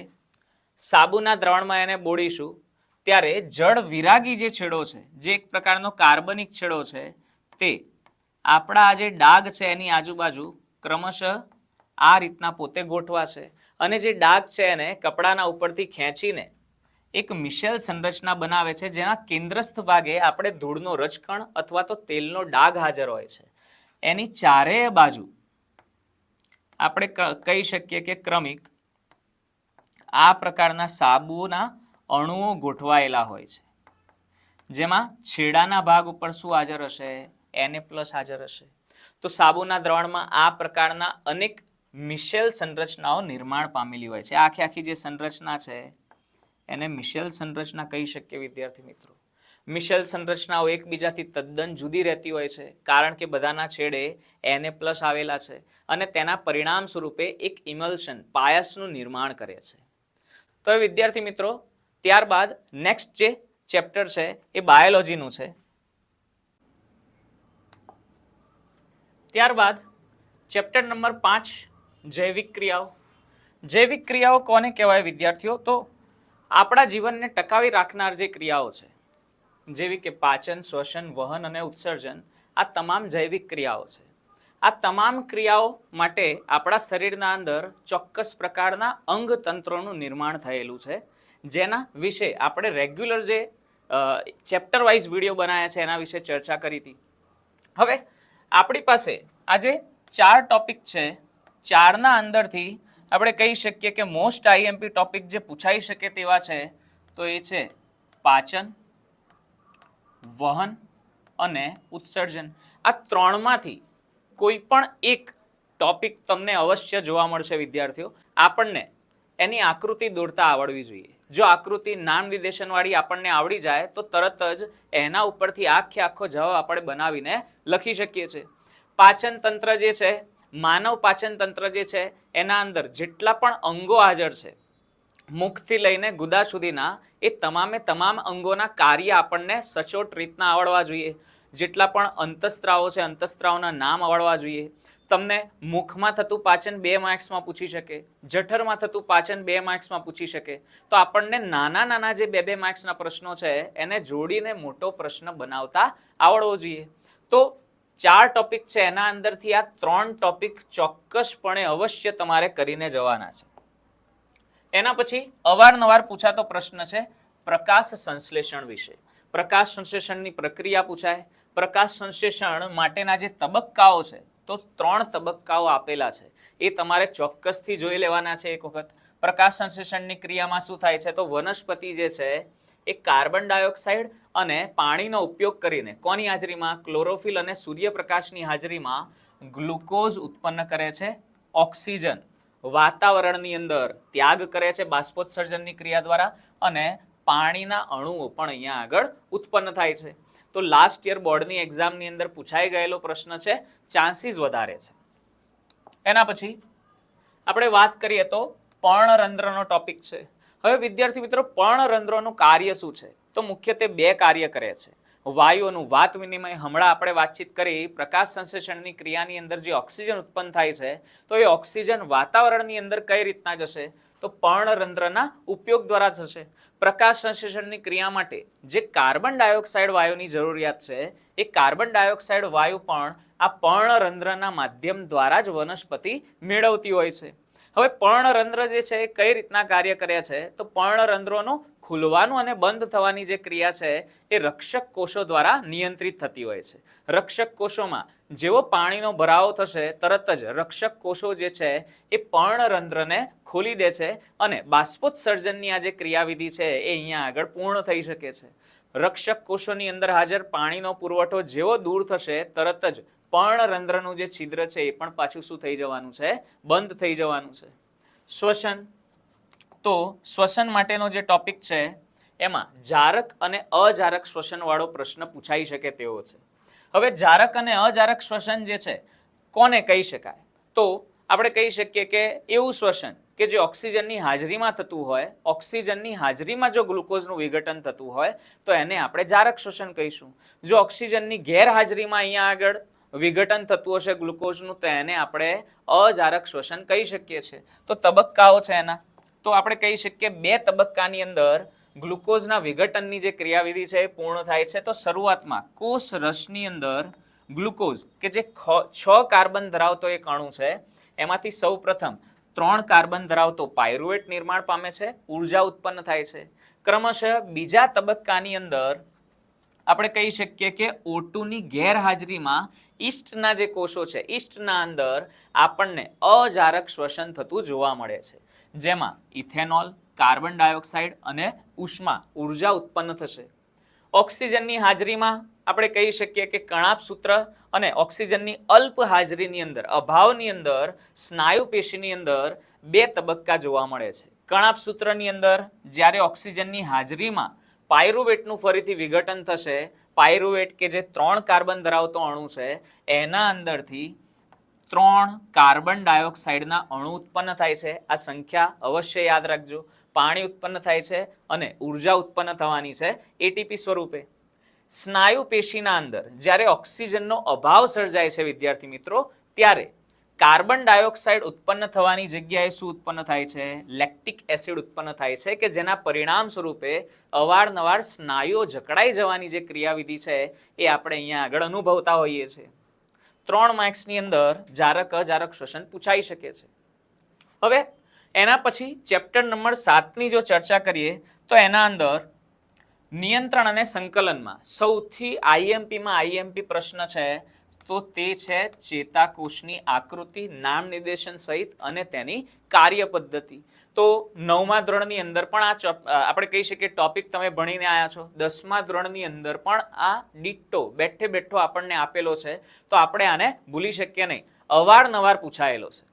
સાબુના દ્રાવણમાં એને બોળીશું ત્યારે જળ વિરાગી જે છેડો છે, જે એક પ્રકારનો કાર્બનિક છેડો છે, તે આપણા આ જે ડાઘ છે એની આજુબાજુ ક્રમશઃ આ રીતના પોતે ગોઠવાશે અને જે ડાઘ છે એને કપડાના ઉપરથી ખેંચીને એક મિશેલ સંરચના બનાવે છે જેના કેન્દ્રસ્થ ભાગે આપણે ધૂળનો રજકણ અથવા તો તેલનો ડાઘ હાજર હોય છે. એની ચારેય બાજુ આપણે કહી શકીએ કે ક્રમિક આ પ્રકારના સાબુના અણુઓ ગોઠવાયેલા હોય છે, જેમાં છેડાના ભાગ ઉપર શું હાજર હશે? Na+ હાજર હશે. તો સાબુના દ્રાવણમાં આ પ્રકારના અનેક મિશેલ સંરચનાઓ નિર્માણ પામેલી હોય છે. આખી જે સંરચના છે એને મિશેલ સંરચના કહી શકીએ વિદ્યાર્થી મિત્રો. મિશેલ સંરચનાઓ એકબીજાથી તદ્દન જુદી રહેતી હોય છે, કારણ કે બધાના છેડે Na+ આવેલા છે અને તેના પરિણામ સ્વરૂપે એક ઇમલ્શન પાયસનું નિર્માણ કરે છે. તો વિદ્યાર્થી મિત્રો, ત્યારબાદ નેક્સ્ટ જે ચેપ્ટર છે એ બાયોલોજીનું છે. ત્યારબાદ ચેપ્ટર નંબર 5 જૈવિક ક્રિયાઓ. જૈવિક ક્રિયાઓ કોને કહેવાય વિદ્યાર્થીઓ? તો આપણા જીવનને ટકાવી રાખનાર જે ક્રિયાઓ છે, જેવી કે પાચન, શ્વસન, વહન અને ઉત્સર્જન, આ તમામ જૈવિક ક્રિયાઓ છે. આ તમામ ક્રિયાઓ માટે આપણા શરીરના અંદર ચોક્કસ પ્રકારના અંગતંત્રોનું નિર્માણ થયેલું છે, જેના વિશે આપણે રેગ્યુલર જે ચેપ્ટર વાઇઝ વિડીયો બનાવ્યા છે એના વિશે ચર્ચા કરી હતી. હવે આપણી પાસે આજે 4 ટોપિક છે. 4ના અંદરથી આપણે કહી શકીએ કે મોસ્ટ આઈએમપી ટોપિક જે પૂછાઈ શકે તેવા છે તો એ છે પાચન, વહન અને ઉત્સર્જન. આ ત્રણમાંથી કોઈ પણ એક ટોપિક તમને અવશ્ય જોવા મળશે વિદ્યાર્થીઓ. આપણને એની આકૃતિ દોરતા આવડવી જોઈએ. જો આકૃતિ નામ નિર્દેશનવાળી આપણને આવડી જાય તો તરત જ એના ઉપરથી આખો જવાબ આપણે બનાવીને લખી શકીએ છીએ. પાચન તંત્ર જે છે, માનવ પાચન તંત્ર જે છે, એના અંદર જેટલા પણ અંગો હાજર છે, મુખથી લઈને ગુદા સુધીના, એ તમામ અંગોના કાર્ય આપણને સચોટ રીતના આવડવા જોઈએ. જેટલા પણ અંતસ્ત્રાવો છે, અંતસ્ત્રાવોના નામ આવડવા જોઈએ. તમને મુખમાં થતું પાચન 2 માર્ક્સમાં પૂછી શકે, જઠરમાં થતું પાચન 2 માર્ક્સમાં પૂછી શકે. તો આપણને નાના જે 2 માર્ક્સના પ્રશ્નો છે એને જોડીને મોટો પ્રશ્ન બનાવતા આવડવો જોઈએ. તો 4 ટોપિક છે, એના અંદરથી આ 3 ટોપિક ચોક્કસપણે અવશ્ય તમારે કરીને જવાના છે. એના પછી અવારનવાર પૂછાતો પ્રશ્ન છે પ્રકાશ સંશ્લેષણ વિશે. પ્રકાશ સંશ્લેષણની પ્રક્રિયા પૂછાય. પ્રકાશ સંશ્લેષણ માટેના જે તબક્કાઓ છે, તો 3 તબક્કાઓ આપેલા છે, એ તમારે ચોક્કસથી જોઈ લેવાના છે એક વખત. પ્રકાશ સંશ્લેષણની ક્રિયામાં શું થાય છે? તો વનસ્પતિ જે છે એ કાર્બન ડાયોક્સાઇડ અને પાણીનો ઉપયોગ કરીને કોની હાજરીમાં? ક્લોરોફિલ અને સૂર્યપ્રકાશની હાજરીમાં ગ્લુકોઝ ઉત્પન્ન કરે છે. ઓક્સિજન વાતાવરણની અંદર ત્યાગ કરે છે બાષ્પોત્સર્જનની ક્રિયા દ્વારા, અને પાણીના અણુઓ પણ અહીંયા આગળ ઉત્પન્ન થાય છે. તો લાસ્ટ યર બોર્ડની એક્ઝામની અંદર પૂછાઈ ગયેલો પ્રશ્ન છે, ચાન્સીસ વધારે છે. એના પછી આપણે વાત કરીએ તો પર્ણરંધ્રનો ટોપિક છે. હવે વિદ્યાર્થી મિત્રો, પર્ણરંધ્રોનું કાર્ય શું છે? તો મુખ્યત્વે 2 કાર્ય કરે છે. વાયુઓનું વાત વિનિમય, હમણાં આપણે વાતચીત કરી પ્રકાશ સંશ્લેષણની ક્રિયાની અંદર જે ઓક્સિજન ઉત્પન્ન થાય છે, તો એ ઓક્સિજન વાતાવરણની અંદર કઈ રીતના જશે? તો પર્ણરંધ્રના ઉપયોગ દ્વારા જશે. પ્રકાશ સંશ્લેષણની ક્રિયા માટે જે કાર્બન ડાયોક્સાઇડ વાયુની જરૂરિયાત છે, એ કાર્બન ડાયોક્સાઇડ વાયુ પણ આ પર્ણરંધ્રના માધ્યમ દ્વારા જ વનસ્પતિ મેળવતી હોય છે. હવે પર્ણરંધ્ર જે છે એ કઈ રીતના કાર્ય કરે છે? તો પર્ણરંધ્રોનું ખુલવાનું અને બંધ થવાની જે ક્રિયા છે એ રક્ષક કોષો દ્વારા નિયંત્રિત થતી હોય છે. રક્ષક કોષોમાં જેવો પાણીનો ભરાવો થશે, તરત જ રક્ષક કોષો જે છે એ પર્ણરંધ્રને ખોલી દે છે અને બાષ્પોત્સર્જનની આ જે ક્રિયાવિધિ છે એ અહીંયા આગળ પૂર્ણ થઈ શકે છે. રક્ષક કોષોની અંદર હાજર પાણીનો પુરવઠો જેવો દૂર થશે, તરત જ પર્ણરંધ્રનું જે છિદ્ર છે એ પણ પાછું શું થઈ જવાનું છે? બંધ થઈ જવાનું છે. શ્વસન. તો શ્વસન માટેનો જે ટોપિક છે એમાં જારક અને અજારક શ્વસન વાળો પ્રશ્ન પૂછાઈ શકે તેવો છે. હવે જારક અને અજારક શ્વસન જે છે કોને કહી શકાય? તો આપણે કહી શકીએ કે એવું શ્વસન કે જે ઓક્સિજનની હાજરીમાં થતું હોય, ઓક્સિજનની હાજરીમાં જો ગ્લુકોઝનું વિઘટન થતું હોય તો એને આપણે જારક શ્વસન કહીશું. જો ઓક્સિજનની ગેરહાજરીમાં અહીંયા આગળ વિઘટન થતું હશે ગ્લુકોઝનું, તો એને આપણે અજારક શ્વસન કહી શકીએ છીએ. તો તબક્કાઓ છે એના, તો આપણે કહી શકીએ 2 તબક્કાની અંદર ગ્લુકોઝના વિઘટનની જે ક્રિયાવિધિ છે એ પૂર્ણ થાય છે. તો શરૂઆતમાં કોષ રસની અંદર ગ્લુકોઝ કે જે 6 કાર્બન ધરાવતો એક અણુ છે, એમાંથી સૌપ્રથમ 3 કાર્બન ધરાવતો પાયરુવેટ નિર્માણ પામે છે, ઉર્જા ઉત્પન્ન થાય છે. ક્રમશઃ બીજા તબક્કાની અંદર આપણે કહી શકીએ કે O2 ની ગેરહાજરીમાં ઈસ્ટના જે કોષો છે ઈસ્ટના અંદર આપણને અજારક શ્વસન થતું જોવા મળે છે, જેમાં ઇથેનોલ, કાર્બન ડાયોક્સાઇડ અને ઉષ્મા ઉર્જા ઉત્પન્ન થશે. ઓક્સિજનની હાજરીમાં આપણે કહી શકીએ કે કણાભ સૂત્ર અને ઓક્સિજનની અલ્પ હાજરીની અંદર અભાવની અંદર સ્નાયુ પેશીની અંદર બે તબક્કા જોવા મળે છે. કણાભ સૂત્રની અંદર જ્યારે ઓક્સિજનની હાજરીમાં પાયરુવેટનું ફરીથી વિઘટન થશે. પાયરુવેટ કે જે 3 કાર્બન ધરાવતો અણુ છે એના અંદરથી 3 કાર્બન ડાયોક્સાઇડના અણુ ઉત્પન્ન થાય છે. આ સંખ્યા અવશ્ય યાદ રાખજો. પાણી ઉત્પન્ન થાય છે અને ઉર્જા ઉત્પન્ન થવાની છે એટીપી સ્વરૂપે. સ્નાયુ પેશીના અંદર જ્યારે ઓક્સિજનનો અભાવ સર્જાય છે વિદ્યાર્થી મિત્રો, ત્યારે કાર્બન ડાયોક્સાઇડ ઉત્પન્ન થવાની જગ્યાએ શું ઉત્પન્ન થાય છે? લેક્ટિક એસિડ ઉત્પન્ન થાય છે કે જેના પરિણામ સ્વરૂપે અવારનવાર સ્નાયુઓ જકડાઈ જવાની જે ક્રિયાવિધિ છે એ આપણે અહીંયા આગળ અનુભવતા હોઈએ છીએ. 3 માર્ક્સની અંદર જારક અજારક શ્વસન પૂછાઈ શકે છે. હવે એના પછી ચેપ્ટર નંબર 7ની જો ચર્ચા કરીએ તો એના અંદર નિયંત્રણ અને સંકલનમાં સૌથી આઈએમપી પ્રશ્ન છે તો તે છે ચેતાકોષની આકૃતિ, નામ નિર્દેશન સહિત અને તેની કાર્ય પદ્ધતિ. તો 9મા ધોરણની અંદર પણ આપણે કહી શકીએ ટોપિક તમે ભણીને આવ્યા છો. 10મા ધોરણની અંદર પણ આ ડિટ્ટો બેઠો આપણને આપેલો છે, તો આપણે આને ભૂલી શકીએ નહીં. અવારનવાર પૂછાયેલો છે.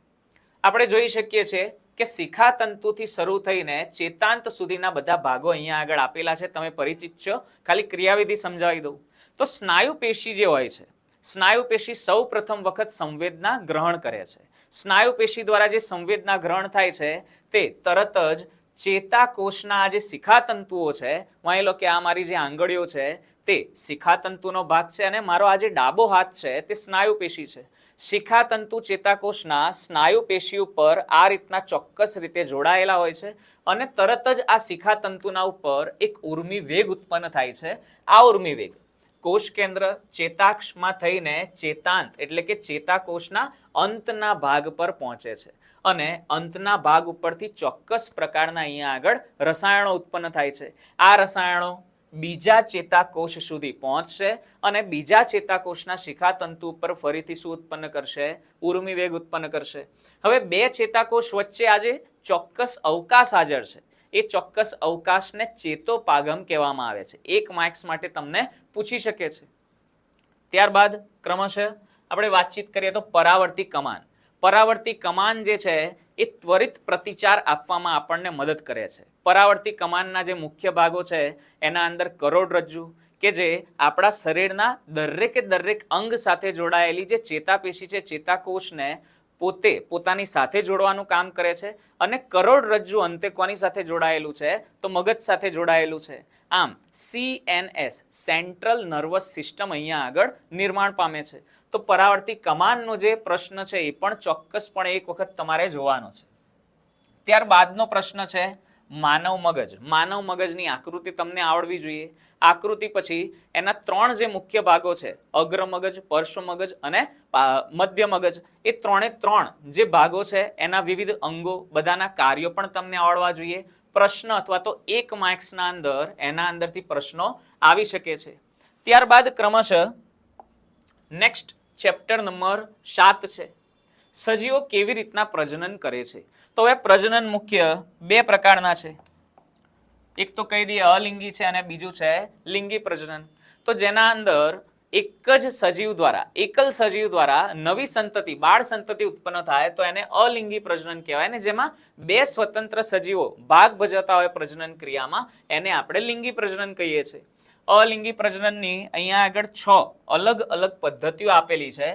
આપણે જોઈ શકીએ છીએ કે શિખા તંતુથી શરૂ થઈને ચેતાંત સુધીના બધા ભાગો અહીંયા આગળ આપેલા છે. તમે પરિચિત છો, ખાલી ક્રિયાવિધિ સમજાવી દઉં તો સ્નાયુ પેશી જે હોય છે, સ્નાયુ પેશી સૌ પ્રથમ વખત સંવેદના ગ્રહણ કરે છે. સ્નાયુ પેશી દ્વારા જે સંવેદના ગ્રહણ થાય છે તે તરત જ ચેતાકોષના જે શિખાતંતુઓ છે, માની લો કે આ મારી જે આંગળીઓ છે તે શિખાતંતુનો ભાગ છે અને મારો આ જે ડાબો હાથ છે તે સ્નાયુ પેશી છે. શિખાતંતુ ચેતાકોષના સ્નાયુ પેશી ઉપર આ રીતના ચોક્કસ રીતે જોડાયેલા હોય છે અને તરત જ આ શિખાતંતુના ઉપર એક ઉર્મિ વેગ ઉત્પન્ન થાય છે. આ ઉર્મિ વેગ કોષ કેન્દ્ર ચેતાક્ષમાં થઈને ચેતાંત એટલે કે ચેતાકોષના અંતના ભાગ પર પહોંચે છે અને અંતના ભાગ ઉપરથી ચોક્કસ પ્રકારના અહીંયા આગળ રસાયણો ઉત્પન્ન થાય છે. આ રસાયણો બીજા ચેતાકોષ સુધી પહોંચશે અને બીજા ચેતાકોષના શિખાતંતુ ઉપર ફરીથી શું ઉત્પન્ન કરશે? ઉર્મિ વેગ ઉત્પન્ન કરશે. હવે બે ચેતાકોષ વચ્ચે આજે ચોક્કસ અવકાશ હાજર છે. એ ચોક્કસ અવકાશને ચેતોપાગમ કહેવામાં આવે છે. 1 માર્ક્સ માટે તમને પૂછી શકે છે. ત્યારબાદ ક્રમશઃ આપણે વાતચીત કરીએ તો પરાવર્તી કમાન. પરાવર્તી કમાન જે છે એ ત્વરિત પ્રતિચાર આપવામાં આપણને મદદ કરે છે. પરાવર્તી કમાનના જે મુખ્ય ભાગો છે એના અંદર કરોડરજ્જુ કે જે આપણા શરીરના દરેક અંગ સાથે જોડાયેલી જે ચેતાપેશી છે, ચેતાકોષને પોતાની સાથે જોડવાનું કામ કરે છે અને કરોડરજ્જુ અંતે કોની સાથે જોડાયેલું છે? તો મગજ સાથે જોડાયેલું છે. આમ CNS સેન્ટ્રલ નર્વસ સિસ્ટમ અહીંયા આગળ નિર્માણ પામે છે. તો પરાવર્તી કમાનનો જે પ્રશ્ન છે એ પણ ચોક્કસપણે એક વખત તમારે જોવાનો છે. ત્યારબાદનો પ્રશ્ન છે માનવ મગજ. માનવ મગજની આકૃતિ તમને આવડવી જોઈએ. આકૃતિ પછી એના 3 જે મુખ્ય ભાગો છે, અગ્ર મગજ, પર્શ્વ મગજ અને મધ્ય મગજ, એ 3 જે ભાગો છે એના વિવિધ અંગો, બધાના કાર્યો પણ તમને આવડવા જોઈએ. પ્રશ્ન અથવા તો 1 માર્ક્સના અંદર એના અંદરથી પ્રશ્નો આવી શકે છે. ત્યારબાદ ક્રમશઃ નેક્સ્ટ ચેપ્ટર નંબર 7 છે, સજીવો કેવી રીતના પ્રજનન કરે છે. તો હવે પ્રજનન મુખ્ય 2 પ્રકારના છે. એક તો કહી દઈએ અલિંગી છે અને બીજું છે લિંગી પ્રજનન. તો જેના અંદર એક જ સજીવ દ્વારા, એકલ સજીવ દ્વારા નવી સંતતિ, બાળ સંતતિ ઉત્પન્ન થાય તો એને અલિંગી પ્રજનન કહેવાય ને જેમાં 2 સ્વતંત્ર સજીવો ભાગ ભજવતા હોય પ્રજનન ક્રિયામાં એને આપણે લિંગી પ્રજનન કહીએ છીએ. અલિંગી પ્રજનનની અહીંયા આગળ 6 અલગ અલગ પદ્ધતિઓ આપેલી છે.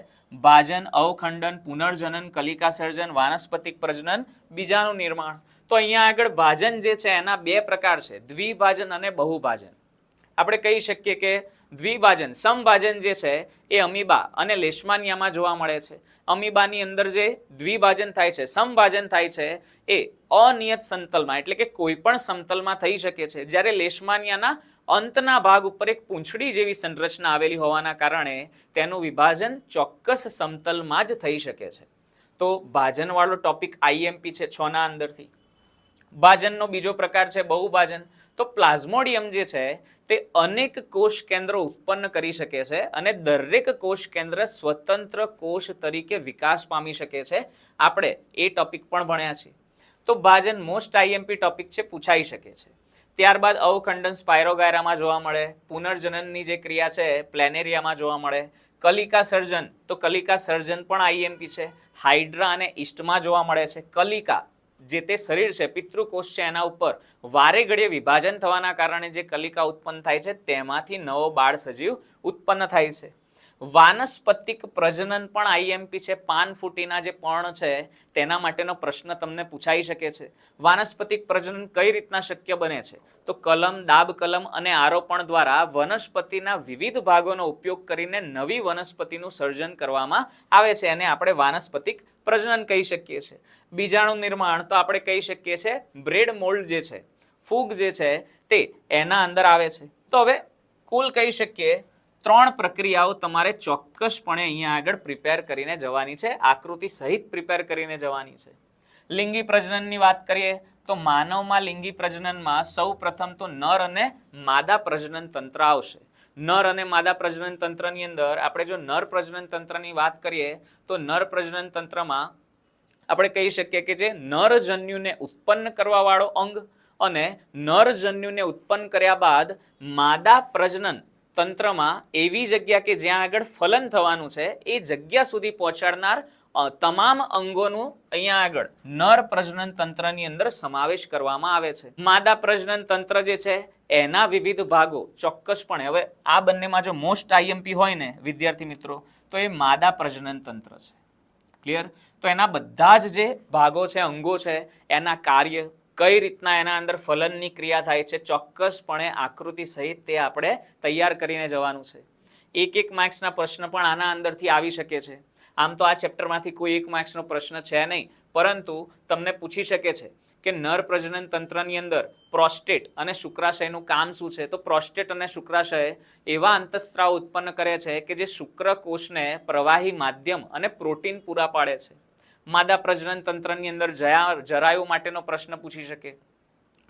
ભાજન, અવખંડન, પુનર્જનન, કલિકા સર્જન, વાનસ્પતિક પ્રજનન, બીજાનું નિર્માણ. તો અહીંયા આગળ ભાજન જે છે એના 2 પ્રકાર છે, દ્વિભાજન અને બહુભાજન. આપણે કહી શકીએ કે દ્વિભાજન, સમભાજન જે છે એ અમીબા અને લેશમાનિયામાં જોવા મળે છે. અમીબાની અંદર જે દ્વિભાજન થાય છે, સમભાજન થાય છે એ અનિયત સમતલમાં એટલે કે કોઈ પણ સમતલમાં થઈ શકે છે. જ્યારે લેશમાનિયાના અંતના ભાગ ઉપર એક પૂંછડી જેવી સંરચના આવેલી હોવાના કારણે તેનું વિભાજન ચોક્કસ સમતલમાં જ થઈ શકે છે. તો ભાજનવાળો ટોપિક આઈએમપી છે 6 ના અંદરથી. ભાજનનો બીજો પ્રકાર છે બહુભાજન. તો પ્લાઝ્મોડિયમ જે છે તે અનેક કોષ કેન્દ્રો ઉત્પન્ન કરી શકે છે અને દરેક કોષ કેન્દ્ર સ્વતંત્ર કોષ તરીકે વિકાસ પામી શકે છે. આપણે એ ટોપિક પણ ભણ્યા છે. તો ભાજન મોસ્ટ આઈએમપી ટોપિક છે, પૂછાઈ શકે છે. ત્યારબાદ અવખંડન સ્પાયરોગાયરામાં જોવા મળે. પુનર્જનનની જે ક્રિયા છે પ્લેનેરિયામાં જોવા મળે. કલિકા સર્જન, તો કલિકા સર્જન પણ આઈએમપી છે. હાઇડ્રા અને ઈસ્ટમાં જોવા મળે છે. કલિકા જે તે શરીર છે, પિતૃકોષ છે, એના ઉપર વારે ઘડીએ વિભાજન થવાના કારણે જે કલિકા ઉત્પન્ન થાય છે તેમાંથી નવો બાળ સજીવ ઉત્પન્ન થાય છે. વાનસ્પતિક પ્રજનન પણ આઈએમપી છે. પાનફૂટીના જે પર્ણ છે તેના માટેનો પ્રશ્ન તમને પૂછાઈ શકે છે. વાનસ્પતિક પ્રજનન કઈ રીતના શક્ય બને છે? તો કલમ, દાબ કલમ અને આરોપણ દ્વારા વનસ્પતિના વિવિધ ભાગોનો ઉપયોગ કરીને નવી વનસ્પતિનું સર્જન કરવામાં આવે છે અને આપણે વાનસ્પતિક પ્રજનન કહી શકીએ છીએ. બીજાણુ નિર્માણ તો આપણે કહી શકીએ છીએ બ્રેડ મોલ્ડ જે છે, ફૂગ જે છે તે એના અંદર આવે છે. તો હવે કુલ કહી શકીએ 3 પ્રક્રિયાઓ તમારે ચોક્કસપણે અહીંયા આગળ પ્રિપેર કરીને જવાની છે, આકૃતિ સહિત પ્રિપેર કરીને જવાની છે. લિંગી પ્રજનનની વાત કરીએ તો માનવમાં લિંગી પ્રજનનમાં સૌ પ્રથમ તો નર અને માદા પ્રજનન તંત્ર આવશે. નર અને માદા પ્રજનન તંત્રની અંદર આપણે જો નર પ્રજનન તંત્રની વાત કરીએ તો નર પ્રજનન તંત્રમાં આપણે કહી શકીએ કે જે નરજન્યુને ઉત્પન્ન કરવા વાળો અંગ અને નરજન્યુને ઉત્પન્ન કર્યા બાદ માદા પ્રજનન તંત્રમાં એવી જગ્યા કે જ્યાં આગળ ફલન થવાનું છે એ જગ્યા સુધી પહોંચાડનાર તમામ અંગોનું અહીંયા આગળ નર પ્રજનન તંત્રની અંદર સમાવેશ કરવામાં આવે છે. માદા પ્રજનન તંત્ર જે છે એના વિવિધ ભાગો ચોક્કસપણે, હવે આ બંનેમાં જો મોસ્ટ આઈએમપી હોય ને વિદ્યાર્થી મિત્રો તો એ માદા પ્રજનન તંત્ર છે. ક્લિયર? તો એના બધા જ જે ભાગો છે, અંગો છે, એના કાર્ય કઈ રીતના એના અંદર ફલનની ક્રિયા થાય છે ચોક્કસપણે આકૃતિ સહિત તે આપણે તૈયાર કરીને જવાનું છે. એક માર્ક્સના પ્રશ્ન પણ આના અંદરથી આવી શકે છે. આમ તો આ ચેપ્ટરમાંથી કોઈ 1 માર્ક્સનો પ્રશ્ન છે નહીં, પરંતુ તમને પૂછી શકે છે કે નર પ્રજનન તંત્રની અંદર પ્રોસ્ટેટ અને શુક્રાશયનું કામ શું છે? તો પ્રોસ્ટેટ અને શુક્રાશય એવા અંતઃસ્ત્રાવ ઉત્પન્ન કરે છે કે જે શુક્રકોષને પ્રવાહી માધ્યમ અને પ્રોટીન પૂરા પાડે છે. માદા પ્રજનન તંત્રની અંદર જરાયુ માટેનો પ્રશ્ન પૂછી શકે,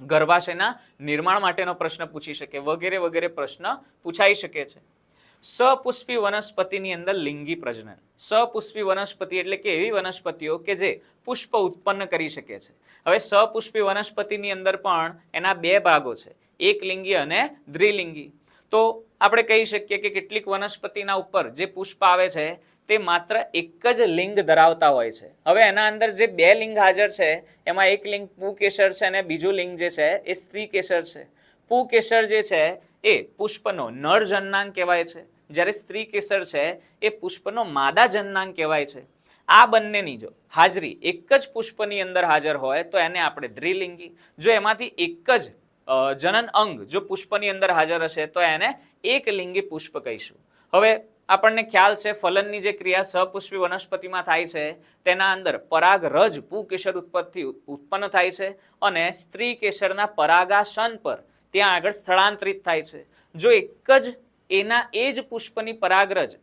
ગર્ભાશયના નિર્માણ માટેનો પ્રશ્ન પૂછી શકે, વગેરે વગેરે પ્રશ્ન પૂછાઈ શકે છે. સપુષ્પી વનસ્પતિની અંદર લિંગી પ્રજનન. સપુષ્પી વનસ્પતિ એટલે કે એવી વનસ્પતિઓ કે જે પુષ્પ ઉત્પન્ન કરી શકે છે. હવે સપુષ્પી વનસ્પતિની અંદર પણ એના 2 ભાગો છે, એકલિંગી અને દ્વિલિંગી. તો આપણે કહી શકીએ કે કેટલીક વનસ્પતિના ઉપર જે પુષ્પ આવે છે તે માત્ર એક જ લિંગ ધરાવતા હોય છે. હવે એના અંદર જે 2 લિંગ હાજર છે એમાં એક લિંગ પુંકેસર છે અને બીજું લિંગ જે છે એ સ્ત્રીકેસર છે. પુંકેસર જે છે એ પુષ્પનો નર જનનાંગ કહેવાય છે, જ્યારે સ્ત્રીકેસર છે એ પુષ્પનો માદા જનનાંગ કહેવાય છે. આ બંનેની જો હાજરી એક જ પુષ્પની અંદર હાજર હોય તો એને આપણે દ્વિલિંગી, જો એમાંથી એક જ જનન અંગ જો પુષ્પની અંદર હાજર હશે તો એને એકલિંગી પુષ્પ કહીશું. હવે આપણને ખ્યાલ છે ફલનની જે ક્રિયા સપુષ્પી વનસ્પતિમાં થાય છે તેના અંદર પરાગરજ પુંકેસર ઉત્પન્ન થાય છે અને સ્ત્રીકેસરના પરાગાસન પર ત્યાં આગળ સ્થળાંતરિત થાય છે. જો એક જ એ જ પુષ્પની પરાગરજ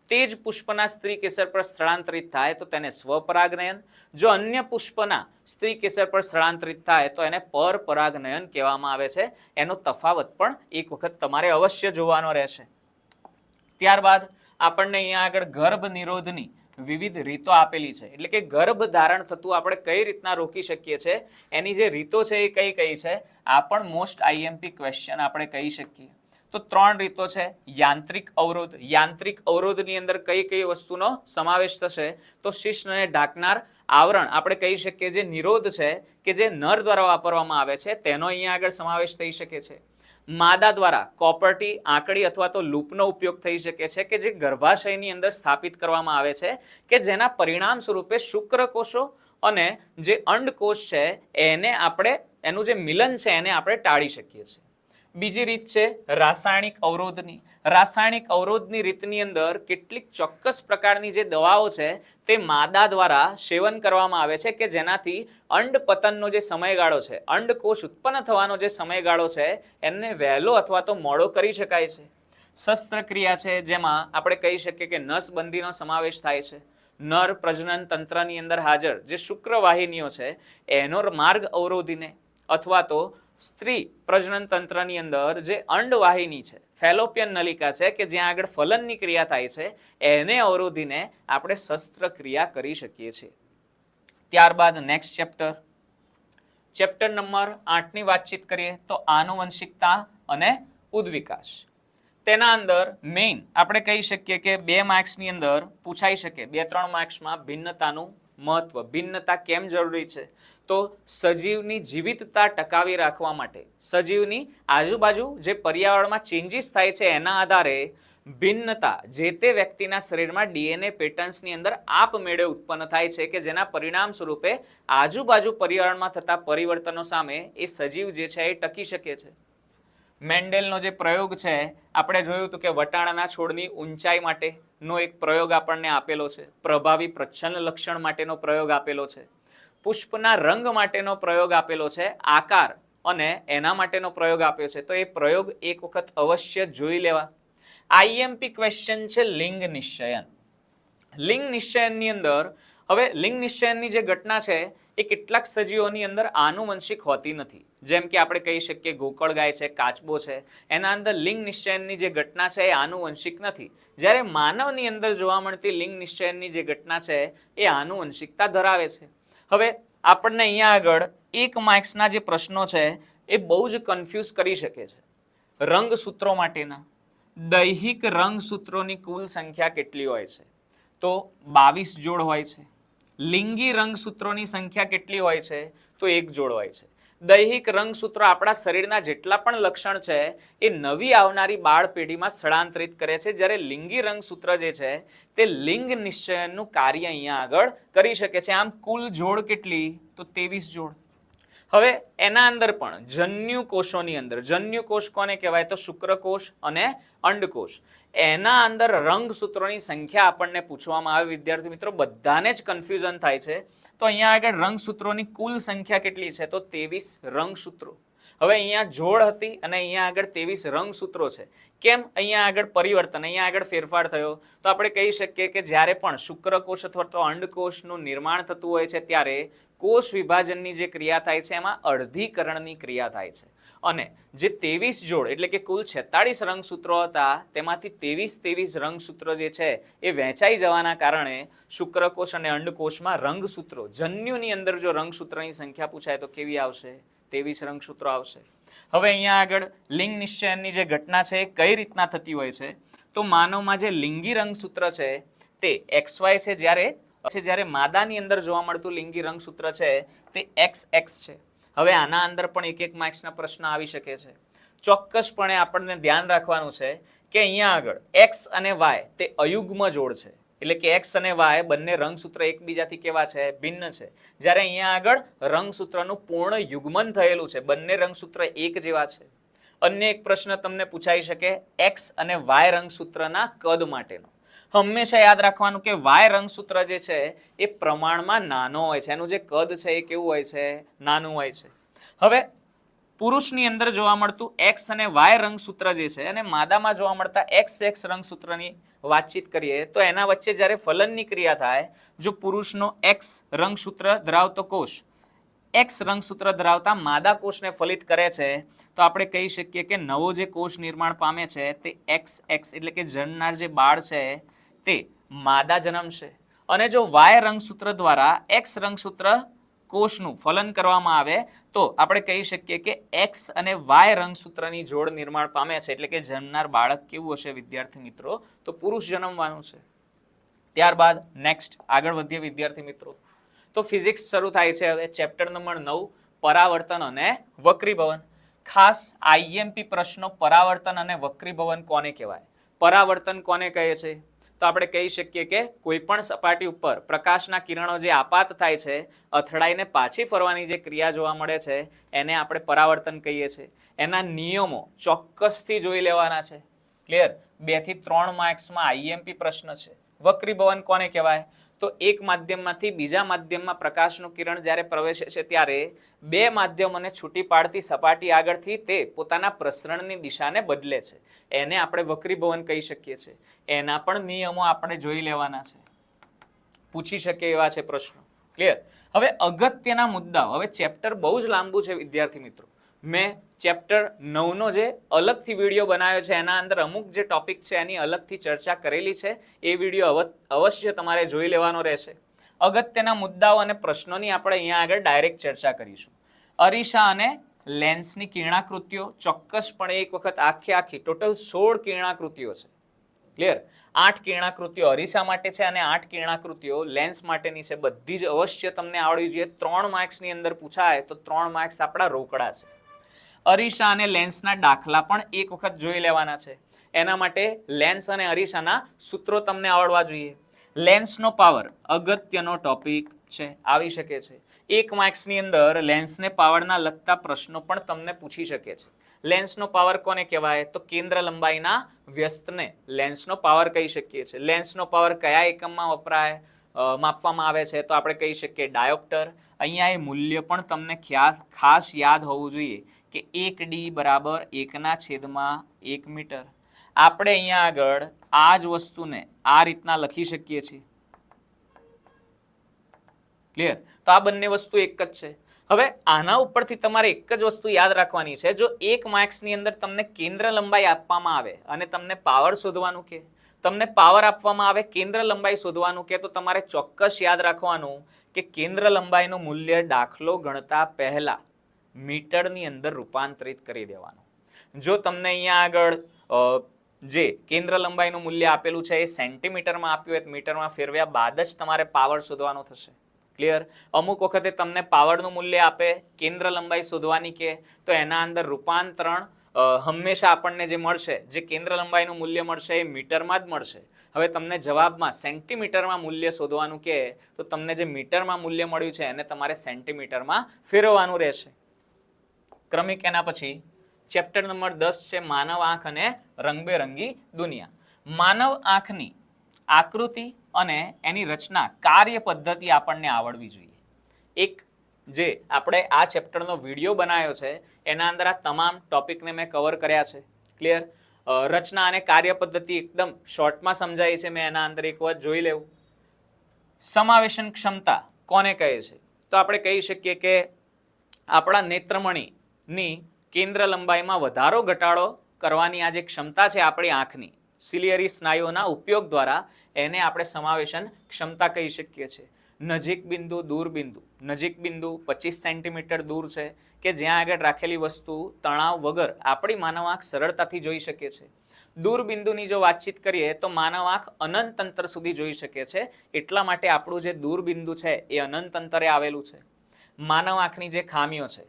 તે જ પુષ્પના સ્ત્રીકેસર પર સ્થળાંતરિત થાય તો તેને સ્વપરાગનયન, જો અન્ય પુષ્પના સ્ત્રીકેસર પર સ્થળાંતરિત થાય તો એને પરપરાગનયન કહેવામાં આવે છે. એનો તફાવત પણ એક વખત તમારે અવશ્ય જોવાનો રહેશે. ત્યારબાદ આપણને અહીંયા આગળ ગર્ભ નિરોધની વિવિધ રીતો આપેલી છે, એટલે કે ગર્ભ ધારણ થતું આપણે કઈ રીતના રોકી શકીએ છીએ એની જે રીતો છે એ કઈ છે. આ પણ મોસ્ટ આઈએમપી ક્વેશ્ચન આપણે કહી શકીએ. તો 3 રીતો છે. યાંત્રિક અવરોધ. યાંત્રિક અવરોધની અંદર કઈ વસ્તુનો સમાવેશ થશે? તો શિશ્નને ઢાંકનાર આવરણ આપણે કહી શકીએ જે નિરોધ છે કે જે નર દ્વારા વાપરવામાં આવે છે તેનો અહીંયા આગળ સમાવેશ થઈ શકે છે. માદા દ્વારા કોપરટી, આંકડી અથવા તો લૂપનો ઉપયોગ થઈ શકે છે કે જે ગર્ભાશયની અંદર સ્થાપિત કરવામાં આવે છે કે જેના પરિણામ સ્વરૂપે શુક્રકોષો અને જે અંડકોષ છે એને આપણે એનું જે મિલન છે એને આપણે ટાળી શકીએ છીએ. બીજી રીત છે રાસાયણિક અવરોધની. રાસાયણિક અવરોધની રીતની અંદર કેટલીક ચોક્કસ પ્રકારની જે દવાઓ છે તે માદા દ્વારા સેવન કરવામાં આવે છે કે જેનાથી અંડ પતનનો જે સમયગાળો છે, અંડકોષ ઉત્પન્ન થવાનો જે સમયગાળો છે એને વહેલો અથવા તો મોડો કરી શકાય છે. શસ્ત્રક્રિયા છે જેમાં આપણે કહી શકીએ કે નસબંધીનો સમાવેશ થાય છે. નર પ્રજનન તંત્રની અંદર હાજર જે શુક્રવાહિનીઓ છે એનો માર્ગ અવરોધીને અથવા તો સ્ત્રી પ્રજનન તંત્રની અંદર જે અંડવાહિની છે, ફેલોપિયન નલિકા છે કે જ્યાં આગળ ફલનની ક્રિયા થાય છે, એને અવરોધીને આપણે શસ્ત્રક્રિયા કરી શકીએ છીએ. ત્યારબાદ નેક્સ્ટ ચેપ્ટર નંબર 8 ની વાતચીત કરીએ તો આનુવંશિકતા અને ઉદ્વિકાસ. તેના અંદર મેઇન આપણે કહી શકીએ કે 2 માર્ક્સની અંદર પૂછાઈ શકે, 2-3 માર્ક્સમાં ભિન્નતાનું મહત્વ. ભિન્નતા કેમ જરૂરી છે? તો સજીવની જીવિતતા ટકાવી રાખવા માટે, સજીવની આજુબાજુ જે પર્યાવરણમાં ચેન્જીસ થાય છે એના આધારે ભિન્નતા જે તે વ્યક્તિના શરીરમાં ડીએનએ પેટર્ન્સની અંદર આપમેળે ઉત્પન્ન થાય છે કે જેના પરિણામ સ્વરૂપે આજુબાજુ પર્યાવરણમાં થતા પરિવર્તનો સામે એ સજીવ જે છે એ ટકી શકે છે. મેન્ડેલનો જે પ્રયોગ છે આપણે જોયું હતું કે વટાણાના છોડની ઊંચાઈ માટેનો એક પ્રયોગ આપણને આપેલો છે, પ્રભાવી પ્રચ્છન્ન લક્ષણ માટેનો પ્રયોગ આપેલો છે, પુષ્પના રંગ માટેનો પ્રયોગ આપેલો છે, આકાર અને એના માટેનો પ્રયોગ આપ્યો છે. તો એ પ્રયોગ એક વખત અવશ્ય જોઈ લેવા. આઈએમપી ક્વેશ્ચન છે લિંગ નિશ્ચયન. લિંગ નિશ્ચયનની અંદર હવે લિંગ નિશ્ચયનની જે ઘટના છે એ કેટલાક સજીવોની અંદર આનુવંશિક હોતી નથી. જેમ કે આપણે કહી શકીએ ગોકળગાય છે, કાચબો છે, એના અંદર લિંગ નિશ્ચયનની જે ઘટના છે એ આનુવંશિક નથી. જ્યારે માનવની અંદર જોવા મળતી લિંગ નિશ્ચયનની જે ઘટના છે એ આનુવંશિકતા ધરાવે છે. હવે આપણને અહીંયા આગળ 1 માર્ક્સના જે પ્રશ્નો છે એ બહુ જ કન્ફ્યુઝ કરી શકે છે. રંગસૂત્રો માટેના દૈહિક રંગસૂત્રોની કુલ સંખ્યા કેટલી હોય છે? તો 22 જોડ હોય છે. લિંગી રંગસૂત્રોની સંખ્યા કેટલી હોય છે? તો 1 જોડ હોય છે. દૈહિક રંગસૂત્રો આપણા શરીરના જેટલા પણ લક્ષણ છે એ નવી આવનારી બાળ પેઢીમાં સ્થળાંતરિત કરે છે, જ્યારે લિંગી રંગસૂત્ર જે છે તે લિંગ નિશ્ચયનનું કાર્ય અહીંયા આગળ કરી શકે છે. આમ કુલ જોડ કેટલી? તો 23 જોડ. હવે એના અંદર પણ જન્યુ કોષોની અંદર, જન્યુ કોષ કોને કહેવાય? તો શુક્રકોષ અને અંડકોષ. એના અંદર રંગસૂત્રોની સંખ્યા આપણને પૂછવામાં આવે વિદ્યાર્થી મિત્રો, બધાને જ કન્ફ્યુઝન થાય છે. તો અહીંયા આગળ રંગસૂત્રોની કુલ સંખ્યા કેટલી છે? તો 23 રંગસૂત્રો. હવે અહીંયા જોડ હતી અને અહીંયા આગળ 23 રંગસૂત્રો છે. કેમ અહીંયા આગળ પરિવર્તન, અહીંયા આગળ ફેરફાર થયો? તો આપણે કહી શકીએ કે જ્યારે પણ શુક્રકોષ અથવા તો અંડકોષનું નિર્માણ થતું હોય છે ત્યારે કોષ વિભાજનની જે ક્રિયા થાય છે એમાં અર્ધીકરણની ક્રિયા થાય છે. અને જે 23 જોડ એટલે કે કુલ 46 રંગસૂત્રો હતા તેમાંથી 23 રંગસૂત્ર જે છે એ વહેંચાઈ જવાના કારણે શુક્રકોષ અને અંડકોષમાં રંગસૂત્રો, જન્યુની અંદર જો રંગસૂત્રની સંખ્યા પૂછાય તો કેવી આવશે? 23 રંગસૂત્રો આવશે. હવે અહીંયા આગળ લિંગ નિશ્ચયનની જે ઘટના છે એ કઈ રીતના થતી હોય છે? તો માનવમાં જે લિંગી રંગસૂત્ર છે તે XY છે, જ્યારે માદાની અંદર જોવા મળતું લિંગી રંગસૂત્ર છે તે XX છે. હવે આના અંદર પણ 1 માર્ક્સના પ્રશ્ન આવી શકે છે. ચોક્કસપણે આપણને ધ્યાન રાખવાનું છે કે અહીંયા આગળ X અને Y તે અયુગ્મ જોડ છે, એટલે કે X અને Y બંને રંગસૂત્ર એકબીજાથી કેવા છે? ભિન્ન છે. જ્યારે અહીંયા આગળ રંગસૂત્રનું પૂર્ણ યુગ્મન થયેલું છે, બંને રંગસૂત્ર એક જેવા છે. અન્ય એક પ્રશ્ન તમને પૂછાઈ શકે X અને Y રંગસૂત્રના કદ માટેનો. હંમેશા યાદ રાખવાનું કે Y રંગસૂત્ર જે છે એ પ્રમાણમાં નાનો હોય છે, એનું જે કદ છે એ કેવું હોય છે? નાનું હોય છે. હવે પુરુષની અંદર જોવા મળતું X અને Y રંગસૂત્ર જે છે અને માદામાં જોવા મળતા XX રંગસૂત્રની વાતચીત કરીએ તો એના વચ્ચે જ્યારે ફલનની ક્રિયા થાય, જો પુરુષનો X રંગસૂત્ર ધરાવતો કોષ X રંગસૂત્ર ધરાવતા માદા કોષને ફલિત કરે છે તો આપણે કહી શકીએ કે નવો જે કોષ નિર્માણ પામે છે તે XX એટલે કે જન્મનાર જે બાળ છે તે માદા જન્મશે. અને જો Y રંગસૂત્ર દ્વારા X રંગસૂત્ર કોષનું ફલન કરવામાં આવે તો આપણે કહી શકીએ કે X અને Y રંગસૂત્રની જોડ નિર્માણ પામે છે, એટલે કે જન્મનાર બાળક કેવું હશે વિદ્યાર્થી મિત્રો? તો પુરુષ જન્મવાનું છે. ત્યારબાદ નેક્સ્ટ આગળ વધીએ વિદ્યાર્થી મિત્રો. તો ફિઝિક્સ શરૂ થાય છે હવે. ચેપ્ટર નંબર 9 પરાવર્તન અને વક્રીભવન. ખાસ આઈએમપી પ્રશ્નો પરાવર્તન અને વક્રીભવન કોને કહેવાય? પરાવર્તન કોને કહે છે? તો આપણે કહી શકીએ કે કોઈ પણ સપાટી ઉપર પ્રકાશના કિરણો જે આપાત થાય છે, અથડાઈને પાછી ફરવાની જે ક્રિયા જોવા મળે છે એને આપણે પરાવર્તન કહીએ છીએ. એના નિયમો ચોક્કસથી જોઈ લેવાના છે. ક્લિયર? 2 થી 3 માર્ક્સમાં આઈએમપી પ્રશ્ન છે. વક્રીભવન કોને કહેવાય? તો એક માધ્યમમાંથી બીજા માધ્યમમાં પ્રકાશનું કિરણ જ્યારે પ્રવેશે છે ત્યારે 2 માધ્યમોને છૂટી પાડતી સપાટી આગળથી તે પોતાના પ્રસરણની દિશાને બદલે છે, એને આપણે વક્રીભવન કહી શકીએ છીએ. એના પણ નિયમો આપણે જોઈ લેવાના છે, પૂછી શકે એવા છે પ્રશ્નો. ક્લિયર? હવે અગત્યના મુદ્દાઓ. હવે ચેપ્ટર બહુ જ લાંબુ છે વિદ્યાર્થી મિત્રો, મેં ચેપ્ટર 9નો જે અલગથી વિડીયો બનાવ્યો છે એના અંદર અમુક જે ટોપિક છે એની અલગથી ચર્ચા કરેલી છે. એ વિડીયો અવશ્ય તમારે જોઈ લેવાનો રહેશે. અગત્યના મુદ્દાઓ અને પ્રશ્નોની આપણે અહીંયા આગળ ડાયરેક્ટ ચર્ચા કરીશું. અરીસા અને લેન્સની કિરણાકૃતિઓ ચોક્કસપણે એક વખત આખી ટોટલ 16 કિરણાકૃતિઓ છે. ક્લિયર? 8 કિરણાકૃતિઓ અરીસા માટે છે અને 8 કિરણાકૃતિઓ લેન્સ માટેની છે. બધી જ અવશ્ય તમને આવડવી જોઈએ. 3 માર્ક્સની અંદર પૂછાય તો 3 માર્ક્સ આપણા રોકડા છે. અરીસા અને લેન્સના દાખલા પણ એક વખત જોઈ લેવાના છે. એના માટે લેન્સ અને અરીસાના સૂત્રો તમને આવડવા જોઈએ. લેન્સનો પાવર અગત્યનો ટોપિક છે, આવી શકે છે. 1 માર્ક્સની અંદર લેન્સને પાવરના લગતા પ્રશ્નો પણ તમને પૂછી શકે છે. લેન્સનો પાવર કોને કહેવાય? તો કેન્દ્ર લંબાઈના વ્યસ્તને લેન્સનો પાવર કહી શકીએ છીએ. લેન્સનો પાવર કયા એકમમાં વપરાય માપવામાં આવે છે? તો આપણે કહી શકીએ ડાયોપ્ટર. અહીંયા એ મૂલ્ય પણ તમને ખાસ યાદ હોવું જોઈએ કે 1D બરાબર 1/1 મીટર. આપણે અહીંયા આગળ આ જ વસ્તુને આ રીતના લખી શકીએ છીએ. ક્લિયર? તો આ બંને વસ્તુ એક જ છે. હવે આના ઉપરથી તમારે એક જ વસ્તુ યાદ રાખવાની છે. જો 1 માર્ક્સની અંદર તમને કેન્દ્ર લંબાઈ આપવામાં આવે અને તમને પાવર શોધવાનું કે તમને પાવર આપવામાં આવે કેન્દ્ર લંબાઈ શોધવાનું કે તો તમારે ચોક્કસ યાદ રાખવાનું કે કેન્દ્ર લંબાઈનું મૂલ્ય દાખલો ગણતા પહેલા મીટરની અંદર રૂપાંતરિત કરી દેવાનું. જો તમને અહીંયા આગળ જે કેન્દ્ર લંબાઈનું મૂલ્ય આપેલું છે એ સેન્ટીમીટરમાં આપ્યું હોય તો મીટરમાં ફેરવ્યા બાદ જ તમારે પાવર શોધવાનો થશે. ક્લિયર? અમુક વખતે તમને પાવરનું મૂલ્ય આપે, કેન્દ્ર લંબાઈ શોધવાની કે તો એના અંદર રૂપાંતરણ હંમેશા આપણને જે મળશે, જે કેન્દ્ર લંબાઈનું મૂલ્ય મળશે એ મીટરમાં જ મળશે. હવે તમને જવાબમાં સેન્ટીમીટરમાં મૂલ્ય શોધવાનું કે તો તમને જે મીટરમાં મૂલ્ય મળ્યું છે એને તમારે સેન્ટીમીટરમાં ફેરવવાનું રહેશે. ક્રમિક એના પછી ચેપ્ટર નંબર 10 છે માનવ આંખ અને રંગબેરંગી દુનિયા. માનવ આંખની આકૃતિ અને એની રચના કાર્ય પદ્ધતિ આપણને આવડવી જોઈએ. એક જે આપણે આ ચેપ્ટરનો વિડીયો બનાવ્યો છે એના અંદર આ તમામ ટોપિકને મેં કવર કર્યા છે. ક્લિયર? રચના અને કાર્ય પદ્ધતિ એકદમ શોર્ટમાં સમજાય છે. મેં એના અંદર એક વાત જોઈ લેવું. સમાવેશન ક્ષમતા કોને કહે છે? તો આપણે કહી શકીએ કે આપણા નેત્રમણીની કેન્દ્ર લંબાઈમાં વધારો ઘટાડો કરવાની આ જે ક્ષમતા છે આપણી આંખની સિલિયરી સ્નાયુઓના ઉપયોગ દ્વારા એને આપણે સમાવેશન ક્ષમતા કહી શકીએ છીએ. નજીક બિંદુ, દૂર બિંદુ. નજીક બિંદુ 25 સેન્ટીમીટર દૂર છે કે જ્યાં આગળ રાખેલી વસ્તુ તણાવ વગર આપણી માનવ આંખ સરળતાથી જોઈ શકે છે. દૂર બિંદુની જો વાતચીત કરીએ તો માનવ આંખ અનંત અંતર સુધી જોઈ શકે છે. એટલા માટે આપણું જે દૂર બિંદુ છે એ અનંત અંતરે આવેલું છે. માનવ આંખની જે ખામીઓ છે,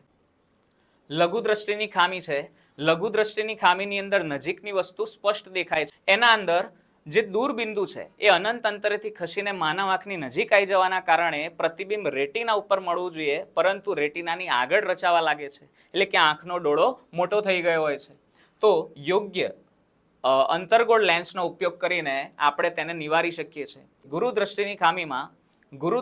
લઘુ દ્રષ્ટિની ખામી છે. લઘુ દ્રષ્ટિની ખામીની અંદર નજીકની વસ્તુ સ્પષ્ટ દેખાય છે. એના અંદર જે દૂર બિંદુ છે એ અનંત અંતરેથી ખસીને માનવ આંખની નજીક આવી જવાના કારણે પ્રતિબિંબ રેટિના ઉપર મળવું જોઈએ, પરંતુ રેટિનાની આગળ રચાવા લાગે છે. એટલે કે આંખનો ડોળો મોટો થઈ ગયો હોય છે. તો યોગ્ય અંતર્ગોળ લેન્સનો ઉપયોગ કરીને આપણે તેને નિવારી શકીએ છીએ. ગુરુ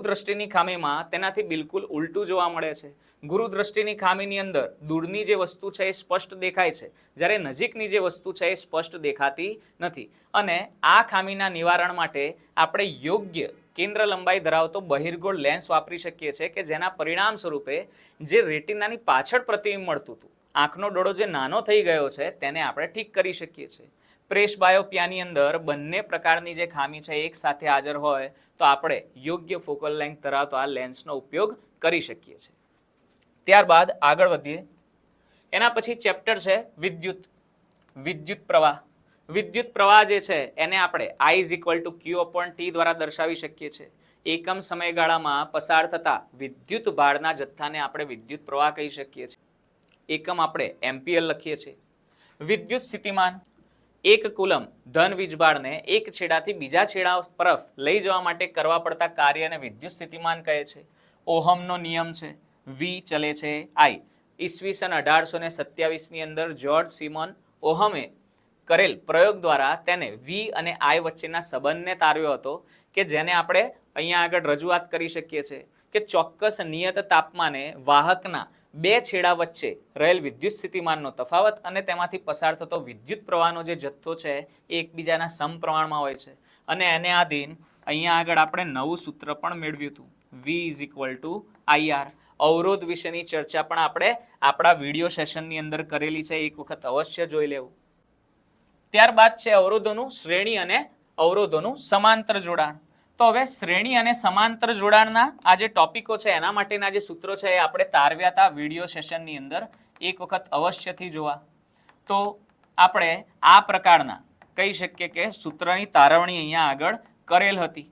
દ્રષ્ટિની ખામીમાં તેનાથી બિલકુલ ઉલટું જોવા મળે છે. ગુરુ દ્રષ્ટિની ખામીની અંદર દૂરની જે વસ્તુ છે એ સ્પષ્ટ દેખાય છે, જ્યારે નજીકની જે વસ્તુ છે એ સ્પષ્ટ દેખાતી નથી. અને આ ખામીના નિવારણ માટે આપણે યોગ્ય કેન્દ્ર લંબાઈ ધરાવતો બહિર્ગોળ લેન્સ વાપરી શકીએ છીએ કે જેના પરિણામ સ્વરૂપે જે રેટિનાની પાછળ પ્રતિબિંબ મળતું હતું, આંખનો ડોળો જે નાનો થઈ ગયો છે તેને આપણે ઠીક કરી શકીએ છીએ. પ્રેસ બાયોપિયાની અંદર બંને પ્રકારની જે ખામી છે એક સાથે હાજર હોય તો આપણે યોગ્ય ફોકલ લેન્થ ધરાવતો આ લેન્સનો ઉપયોગ કરી શકીએ છીએ. ત્યારબાદ આગળ વધીએ. એના પછી ચેપ્ટર છે વિદ્યુત પ્રવાહ. વિદ્યુત પ્રવાહ જે છે એને આપણે I = Q/T દ્વારા દર્શાવી શકીએ છીએ. એકમ સમયગાળામાં પસાર થતા વિદ્યુત ભારના જથ્થાને આપણે વિદ્યુત પ્રવાહ કહી શકીએ છીએ. એકમ આપણે એમ્પિયર લખીએ છીએ. વિદ્યુત સ્થિતિમાન, એક કુલમ ધન વીજભારને એક છેડાથી બીજા છેડા તરફ લઈ જવા માટે કરવા પડતા કાર્યને વિદ્યુત સ્થિતિમાન કહે છે. ઓહમનો નિયમ છે, V ચલે છે I. ઈસવીસન 1827 ની અંદર જ્યોર્જ સિમોન ઓહમે કરેલ પ્રયોગ દ્વારા તેને V અને I વચ્ચેના સંબંધને તારવ્યો હતો કે જેને આપણે અહીંયા આગળ રજૂઆત કરી શકીએ છીએ કે ચોક્કસ નિયત તાપમાને વાહકના બે છેડા વચ્ચે રહેલ વિદ્યુત સ્થિતિમાનનો તફાવત અને તેમાંથી પસાર થતો વિદ્યુત પ્રવાહનો જે જથ્થો છે એ એકબીજાના સમપ્રમાણમાં હોય છે. અને એને આધીન અહીંયા આગળ આપણે નવું સૂત્ર પણ મેળવ્યું હતું, V = IR. અવરોધ વિશેની ચર્ચા પણ આપણે આપણા વિડીયો સેશનની અંદર કરેલી છે, એક વખત અવશ્ય જોઈ લેવું. ત્યારબાદ છે અવરોધોનું શ્રેણી અને અવરોધોનું સમાંતર જોડાણ. તો હવે શ્રેણી અને સમાંતર જોડાણના આ જે ટોપિકો છે એના માટેના જે સૂત્રો છે એ આપણે તારવ્યા હતા વિડીયો સેશનની અંદર, એક વખત અવશ્યથી જોવા. તો આપણે આ પ્રકારના કહી શકીએ કે સૂત્રની તારવણી અહીંયા આગળ કરેલ હતી.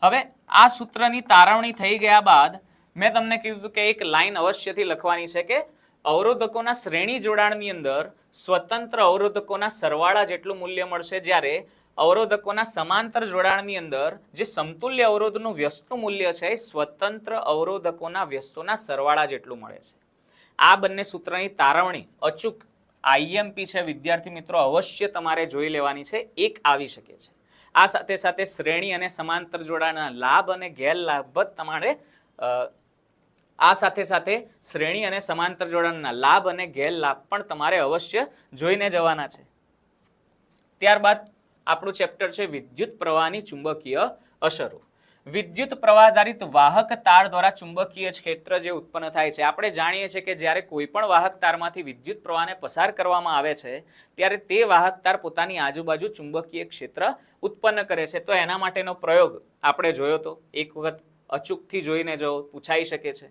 હવે આ સૂત્રની તારવણી થઈ ગયા બાદ મેં તમને કીધું કે એક લાઈન અવશ્યથી લખવાની છે કે અવરોધકોના શ્રેણી જોડાણની અંદર સ્વતંત્ર અવરોધકોના સરવાળા જેટલું મૂલ્ય મળશે, જ્યારે અવરોધકોના સમાંતર જોડાણની અંદર જે સમતુલ્ય અવરોધનું વ્યસ્તનું મૂલ્ય છે એ સ્વતંત્ર અવરોધકોના વ્યસ્તોના સરવાળા જેટલું મળે છે. આ બંને સૂત્રની તારવણી અચૂક આઈએમપી છે વિદ્યાર્થી મિત્રો, અવશ્ય તમારે જોઈ લેવાની છે, એક આવી શકે છે. આ સાથે સાથે શ્રેણી અને સમાંતર જોડાણના લાભ અને ગેરલાભ તમારે આ સાથે સાથે શ્રેણી અને સમાંતર જોડાણના લાભ અને ગેરલાભ પણ તમારે અવશ્ય જોઈને જવાના છે. ત્યારબાદ આપણું ચેપ્ટર છે વિદ્યુત પ્રવાહની ચુંબકીય અસરો. વિદ્યુત પ્રવાહધારિત વાહક તાર દ્વારા ચુંબકીય ક્ષેત્ર જે ઉત્પન્ન થાય છે, આપણે જાણીએ છીએ કે જ્યારે કોઈ પણ વાહક તારમાંથી વિદ્યુત પ્રવાહને પસાર કરવામાં આવે છે ત્યારે તે વાહક તાર પોતાની આજુબાજુ ચુંબકીય ક્ષેત્ર ઉત્પન્ન કરે છે. તો એના માટેનો પ્રયોગ આપણે જોયો તો, એક વખત અચૂકથી જોઈને જો પૂછાઈ શકે છે.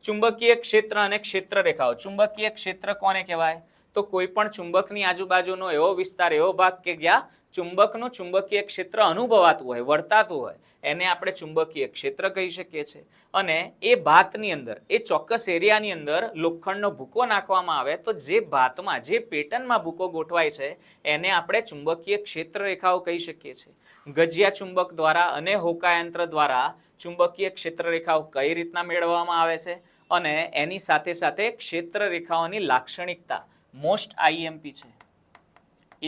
ચુંબકીય ક્ષેત્ર અને ક્ષેત્ર રેખાઓ. ચુંબકીય ક્ષેત્ર કોને કહેવાય? તો કોઈ પણ ચુંબકની આજુબાજુનો એવો વિસ્તાર, એવો ભાગ કે જ્યાં ચુંબકનું ચુંબકીય ક્ષેત્ર અનુભવાતું હોય, વર્તાતું હોય, એને આપણે ચુંબકીય ક્ષેત્ર કહી શકીએ છીએ. અને એ ભાતની અંદર, એ ચોક્કસ એરિયાની અંદર લોખંડનો ભૂકો નાખવામાં આવે તો જે ભાતમાં, જે પેટર્નમાં ભૂકો ગોઠવાય છે એને આપણે ચુંબકીય ક્ષેત્ર રેખાઓ કહી શકીએ છીએ. ગજિયા ચુંબક દ્વારા અને હોકાયંત્ર દ્વારા ચુંબકીય ક્ષેત્ર રેખાઓ કઈ રીતના મેળવવામાં આવે છે અને એની સાથે સાથે ક્ષેત્ર રેખાઓની લાક્ષણિકતા મોસ્ટ આઈએમપી છે,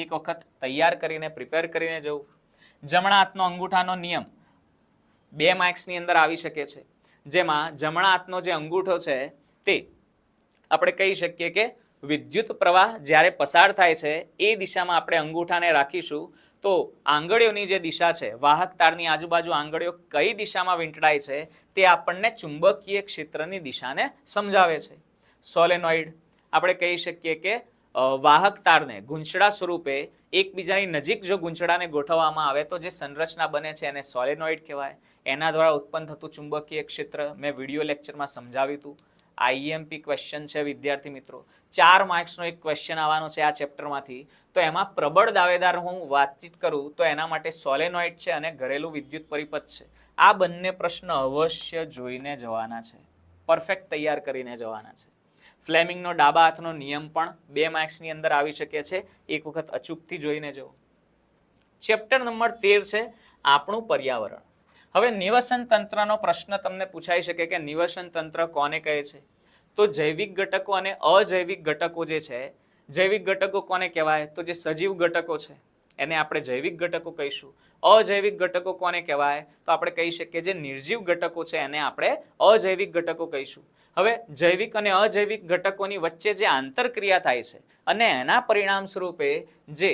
એક વખત તૈયાર કરીને પ્રિપેર કરીને જવું. જમણા હાથનો અંગૂઠાનો નિયમ 2 માર્ક્સની અંદર આવી શકે છે, જેમાં જમણા હાથનો જે અંગૂઠો છે તે આપણે કહી શકીએ કે વિદ્યુત પ્રવાહ જ્યારે પસાર થાય છે એ દિશામાં આપણે અંગૂઠાને રાખીશું તો આંગળીઓની જે દિશા છે, વાહક તારની આજુબાજુ આંગળીઓ કઈ દિશામાં વીંટળાય છે તે આપણને ચુંબકીય ક્ષેત્રની દિશાને સમજાવે છે. સોલેનોઇડ આપણે કહી શકીએ કે વાહક તારને ગૂંચળા સ્વરૂપે એકબીજાની નજીક જો ગૂંચળાને ગોઠવવામાં આવે તો જે સંરચના બને છે એને સોલેનોઇડ કહેવાય. એના દ્વારા ઉત્પન્ન થતું ચુંબકીય ક્ષેત્ર મેં વિડીયો લેક્ચરમાં સમજાવ્યું હતું. આઈએમપી ક્વેશ્ચન છે વિદ્યાર્થી મિત્રો, 4 માર્ક્સનો એક ક્વેશ્ચન આવવાનો છે આ ચેપ્ટરમાંથી. તો એમાં પ્રબળ દાવેદાર હું વાતચીત કરું તો એના માટે સોલેનોઇડ છે અને ઘરેલું વિદ્યુત પરિપથ છે. આ બંને પ્રશ્ન અવશ્ય જોઈને જવાના છે, પરફેક્ટ તૈયાર કરીને જવાના છે. ફ્લેમિંગનો ડાબા હાથનો નિયમ પણ 2 માર્ક્સની અંદર આવી શકે છે, એક વખત અચૂકથી જોઈને જવો. ચેપ્ટર નંબર 13 છે આપણું પર્યાવરણ. હવે નિવસન તંત્રનો પ્રશ્ન તમને પૂછાઈ શકે કે નિવસન તંત્ર કોને કહે છે? તો જૈવિક ઘટકો અને અજૈવિક ઘટકો જે છે, જૈવિક ઘટકો કોને કહેવાય? તો જે સજીવ ઘટકો છે એને આપણે જૈવિક ઘટકો કહીશું. અજૈવિક ઘટકો કોને કહેવાય? તો આપણે કહી શકીએ જે નિર્જીવ ઘટકો છે એને આપણે અજૈવિક ઘટકો કહીશું. હવે જૈવિક અને અજૈવિક ઘટકોની વચ્ચે જે આંતરક્રિયા થાય છે અને એના પરિણામ સ્વરૂપે જે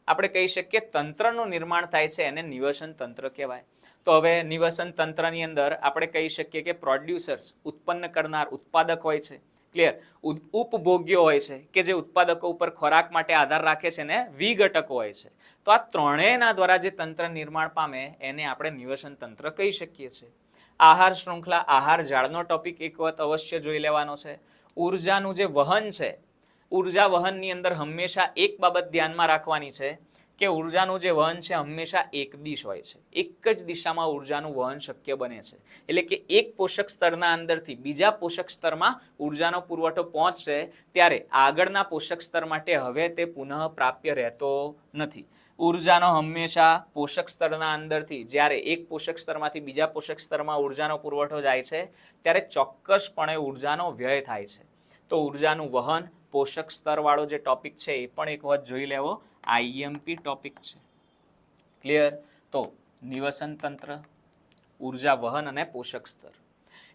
આપણે કહી શકીએ તંત્રનું નિર્માણ થાય છે એને નિવસન તંત્ર કહેવાય. તો હવે નિવસન તંત્રની અંદર આપણે કહી શકીએ કે પ્રોડ્યુસર્સ, ઉત્પન્ન કરનાર, ઉત્પાદક હોય છે, ક્લિયર. ઉપભોગ્યો હોય છે કે જે ઉત્પાદકો ઉપર ખોરાક માટે આધાર રાખે છે, ને વિઘટકો હોય છે. તો આ ત્રણેયના દ્વારા જે તંત્ર નિર્માણ પામે એને આપણે નિવસન તંત્ર કહી શકીએ છીએ. આહાર શૃંખલા, આહાર જાળનો ટોપિક એક વખત અવશ્ય જોઈ લેવાનો છે. ઉર્જાનું જે વહન છે, ઉર્જા વહનની અંદર હંમેશા એક બાબત ધ્યાનમાં રાખવાની છે કે ઉર્જાનું જે વહન છે હંમેશા એક દિશ હોય છે, એક જ દિશામાં ઉર્જાનું વહન શક્ય બને છે. એટલે કે એક પોષક સ્તરના અંદરથી બીજા પોષક સ્તરમાં ઉર્જાનો પુરવઠો પહોંચશે ત્યારે આગળના પોષક સ્તર માટે હવે તે પુનઃ પ્રાપ્ય રહેતો નથી. ઉર્જાનો હંમેશા પોષક સ્તરના અંદરથી જ્યારે એક પોષક સ્તરમાંથી બીજા પોષક સ્તરમાં ઉર્જાનો પુરવઠો જાય છે ત્યારે ચોક્કસપણે ઉર્જાનો વ્યય થાય છે. તો ઉર્જાનું વહન, પોષક સ્તરવાળો જે ટોપિક છે એ પણ એક વખત જોઈ લેવો, આઈએમપી ટોપિક છે, ક્લિયર. તો નિવસન તંત્ર, ઉર્જા વહન અને પોષક સ્તર.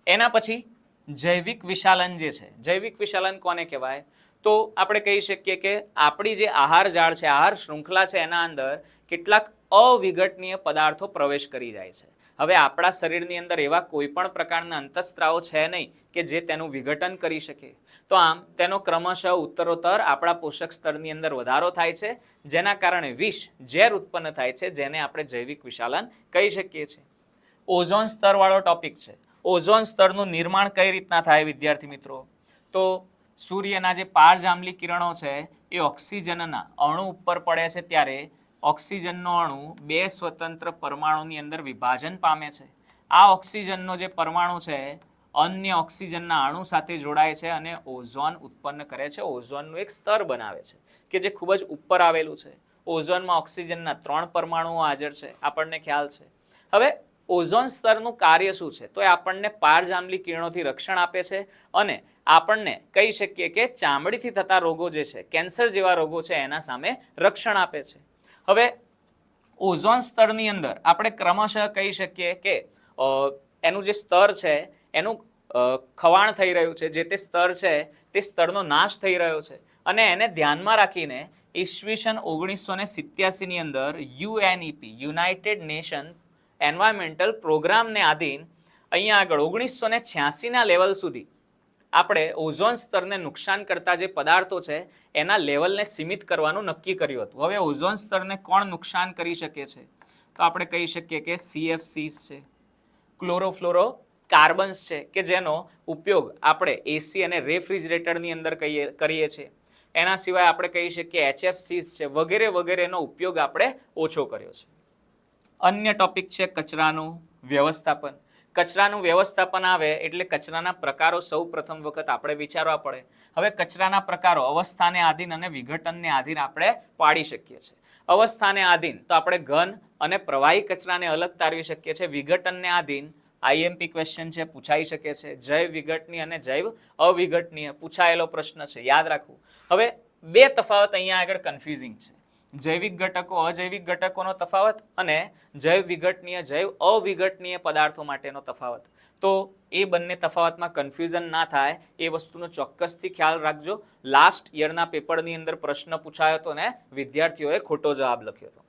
એના પછી જૈવિક વિશાલન જે છે, જૈવિક વિશાલન કોને કહેવાય? તો આપણે કહી શકીએ કે આપણી જે આહાર જાળ છે, આહાર શૃંખલા છે એના અંદર કેટલાક અવિઘટનીય પદાર્થો પ્રવેશ કરી જાય છે. હવે આપણા શરીરની અંદર એવા કોઈ પણ પ્રકારના અંતઃસ્ત્રાવો છે નહીં કે જે તેનું વિઘટન કરી શકે. તો આમ તેનો ક્રમશઃ ઉત્તરોત્તર આપણા પોષક સ્તરની અંદર વધારો થાય છે, જેના કારણે વિષ ઝેર ઉત્પન્ન થાય છે, જેને આપણે જૈવિક વિશાલન કહી શકીએ છીએ. ઓઝોન સ્તરવાળો ટોપિક છે. ઓઝોન સ્તરનું નિર્માણ કઈ રીતના થાય વિદ્યાર્થી મિત્રો? તો સૂર્યના જે પારજાંબલી કિરણો છે એ ઓક્સિજનના અણુ ઉપર પડે છે, ત્યારે ઓક્સિજનનો અણુ બે સ્વતંત્ર પરમાણુની અંદર વિભાજન પામે છે. આ ઓક્સિજનનો જે પરમાણુ છે અન્ય ઓક્સિજનના અણુ સાથે જોડાય છે અને ઓઝોન ઉત્પન્ન કરે છે, ઓઝોનનું એક સ્તર બનાવે છે કે જે ખૂબ જ ઉપર આવેલું છે. ઓઝોનમાં ઓક્સિજનના 3 પરમાણુઓ હાજર છે, આપણને ખ્યાલ છે. હવે ઓઝોન સ્તરનું કાર્ય શું છે? તો એ આપણને પારજાંબલી કિરણોથી રક્ષણ આપે છે અને આપણને કહી શકીએ કે ચામડીથી થતા રોગો જે છે, કેન્સર જેવા રોગો છે, એના સામે રક્ષણ આપે છે. હવે ઓઝોન સ્તરની અંદર આપણે ક્રમશઃ કહી શકીએ કે એનું જે સ્તર છે એનું ખવાણ થઈ રહ્યું છે, જે તે સ્તર છે તે સ્તરનો નાશ થઈ રહ્યો છે અને એને ધ્યાનમાં રાખીને ઈસવીસન 1987ની અંદર UNEP યુનાઇટેડ નેશન એન્વાયરમેન્ટલ પ્રોગ્રામને આધીન અહીંયા આગળ 1986ના લેવલ સુધી આપણે ઓઝોન સ્તરને નુકસાન કરતા જે પદાર્થો છે એના લેવલને સીમિત કરવાનું નક્કી કર્યું હતું. હવે ઓઝોન સ્તરને કોણ નુકસાન કરી શકે છે? તો આપણે કહી શકીએ કે CFCs છે, ક્લોરોફ્લોરો કાર્બન્સ છે કે જેનો ઉપયોગ આપણે એસી અને રેફ્રિજરેટરની અંદર કરીએ છીએ. એના સિવાય આપણે કહી શકીએ HFCs છે, વગેરે વગેરેનો ઉપયોગ આપણે ઓછો કર્યો છે. અન્ય ટોપિક છે કચરાનું વ્યવસ્થાપન. કચરાનું વ્યવસ્થાપન આવે એટલે કચરાના પ્રકારો સૌ પ્રથમ વખત આપણે વિચારવા પડે. હવે કચરાના પ્રકારો અવસ્થાને આધીન અને વિઘટનને આધીન આપણે પાડી શકીએ છીએ. અવસ્થાને આધીન તો આપણે ઘન અને પ્રવાહી કચરાને અલગ તારવી શકીએ છીએ. વિઘટનને આધીન IMP ક્વેશ્ચન છે, પૂછાઈ શકે છે. જૈવ વિઘટનીય અને જૈવ અવિઘટનીય પૂછાયેલો પ્રશ્ન છે, યાદ રાખવું. હવે બે તફાવત અહીંયા આગળ કન્ફ્યુઝિંગ છે. જૈવિક ઘટકો અજૈવિક ઘટકોનો તફાવત અને જૈવ વિઘટનીય જૈવ અવિઘટનીય પદાર્થો માટેનો તફાવત. તો એ બંને તફાવતમાં કન્ફ્યુઝન ના થાય એ વસ્તુનો ચોક્કસથી ખ્યાલ રાખજો. લાસ્ટ યરના પેપરની અંદર પ્રશ્ન પૂછાયો હતો ને વિદ્યાર્થીઓએ ખોટો જવાબ લખ્યો હતો.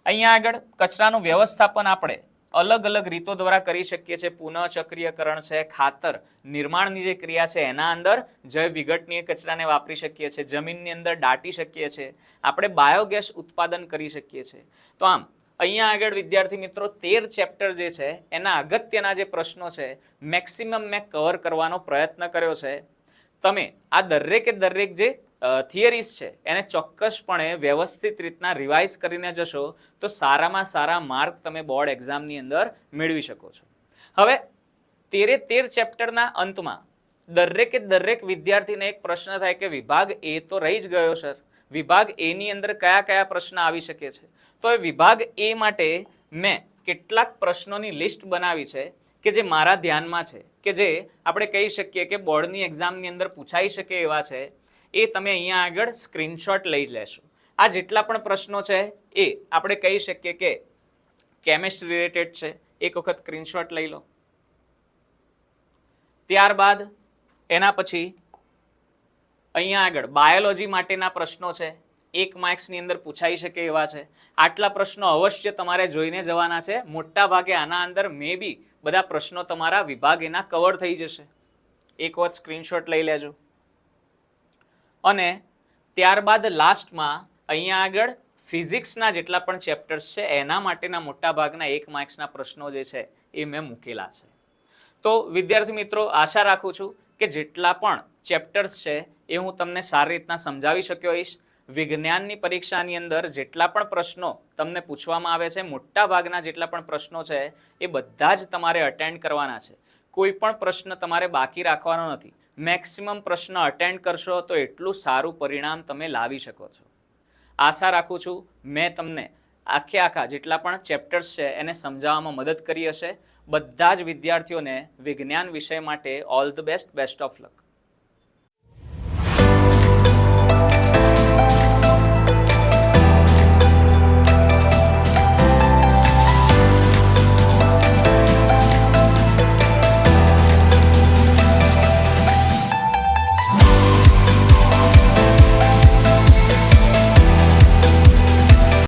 અહીંયા આગળ કચરાનું વ્યવસ્થાપન આપણે અલગ અલગ રીતો દ્વારા કરી શકીએ છીએ. પુનઃચક્રીયકરણ છે, ખાતર નિર્માણની જે ક્રિયા છે એના અંદર જૈવ વિઘટનીય કચરાને વાપરી શકીએ છીએ, જમીનની અંદર દાટી શકીએ છીએ, આપણે બાયોગેસ ઉત્પાદન કરી શકીએ છીએ. તો આમ અહીંયા આગળ વિદ્યાર્થી મિત્રો 13 ચેપ્ટર જે છે એના અગત્યના જે પ્રશ્નો છે મેક્સિમમ મેં કવર કરવાનો પ્રયત્ન કર્યો છે. તમે આ દરેકે દરેક જે થિયરીઝ છે એને ચોક્કસપણે વ્યવસ્થિત રીતના રિવાઇઝ કરીને જશો તો સારામાં સારા માર્ક તમે બોર્ડ એક્ઝામની અંદર મેળવી શકો છો. હવે 13 ચેપ્ટરના અંતમાં દરેકે દરેક વિદ્યાર્થીને એક પ્રશ્ન થાય કે વિભાગ એ તો રહી જ ગયો સર, વિભાગ એ ની અંદર કયા કયા પ્રશ્ન આવી શકે છે? તો એ વિભાગ એ માટે મેં કેટલાક પ્રશ્નોની લિસ્ટ બનાવી છે કે જે મારા ધ્યાનમાં છે, કે જે આપણે કહી શકીએ કે બોર્ડની એક્ઝામની અંદર પૂછાઈ શકે એવા છે. એ તમે અહીંયા આગળ સ્ક્રીનશોટ લઈ લેશો. આ જેટલા પણ પ્રશ્નો છે એ આપણે કહી શકીએ કે કેમિસ્ટ્રી રિલેટેડ છે, એક વખત સ્ક્રીનશોટ લઈ લો. ત્યારબાદ એના પછી અહીંયા આગળ બાયોલોજી માટેના પ્રશ્નો છે, 1 માર્ક્સની અંદર પૂછાઈ શકે એવા છે. આટલા પ્રશ્નો અવશ્ય તમારે જોઈને જવાના છે. મોટા ભાગે આના અંદર મે બી બધા પ્રશ્નો તમારા વિભાગ એના કવર થઈ જશે. એક વખત સ્ક્રીનશોટ લઈ લેજો. અને ત્યારબાદ લાસ્ટમાં અહીંયા આગળ ફિઝિક્સના જેટલા પણ ચેપ્ટર્સ છે એના માટેના મોટા ભાગના 1 માર્ક્સના પ્રશ્નો જે છે એ મેં મૂકેલા છે. તો વિદ્યાર્થી મિત્રો આશા રાખું છું કે જેટલા પણ ચેપ્ટર્સ છે એ હું તમને સારી રીતના સમજાવી શક્યો હોઈશ. વિજ્ઞાનની પરીક્ષાની અંદર જેટલા પણ પ્રશ્નો તમને પૂછવામાં આવે છે, મોટા ભાગના જેટલા પણ પ્રશ્નો છે એ બધા જ તમારે અટેન્ડ કરવાના છે. કોઈ પણ પ્રશ્ન તમારે બાકી રાખવાનો નથી. મેક્સિમમ પ્રશ્ન અટેન્ડ કરશો તો એટલું સારું પરિણામ તમે લાવી શકો છો. આશા રાખું છું મેં તમને આખા જેટલા પણ ચેપ્ટર્સ છે એને સમજાવવામાં મદદ કરી હશે. બધા જ વિદ્યાર્થીઓને વિજ્ઞાન વિષય માટે all the best of luck.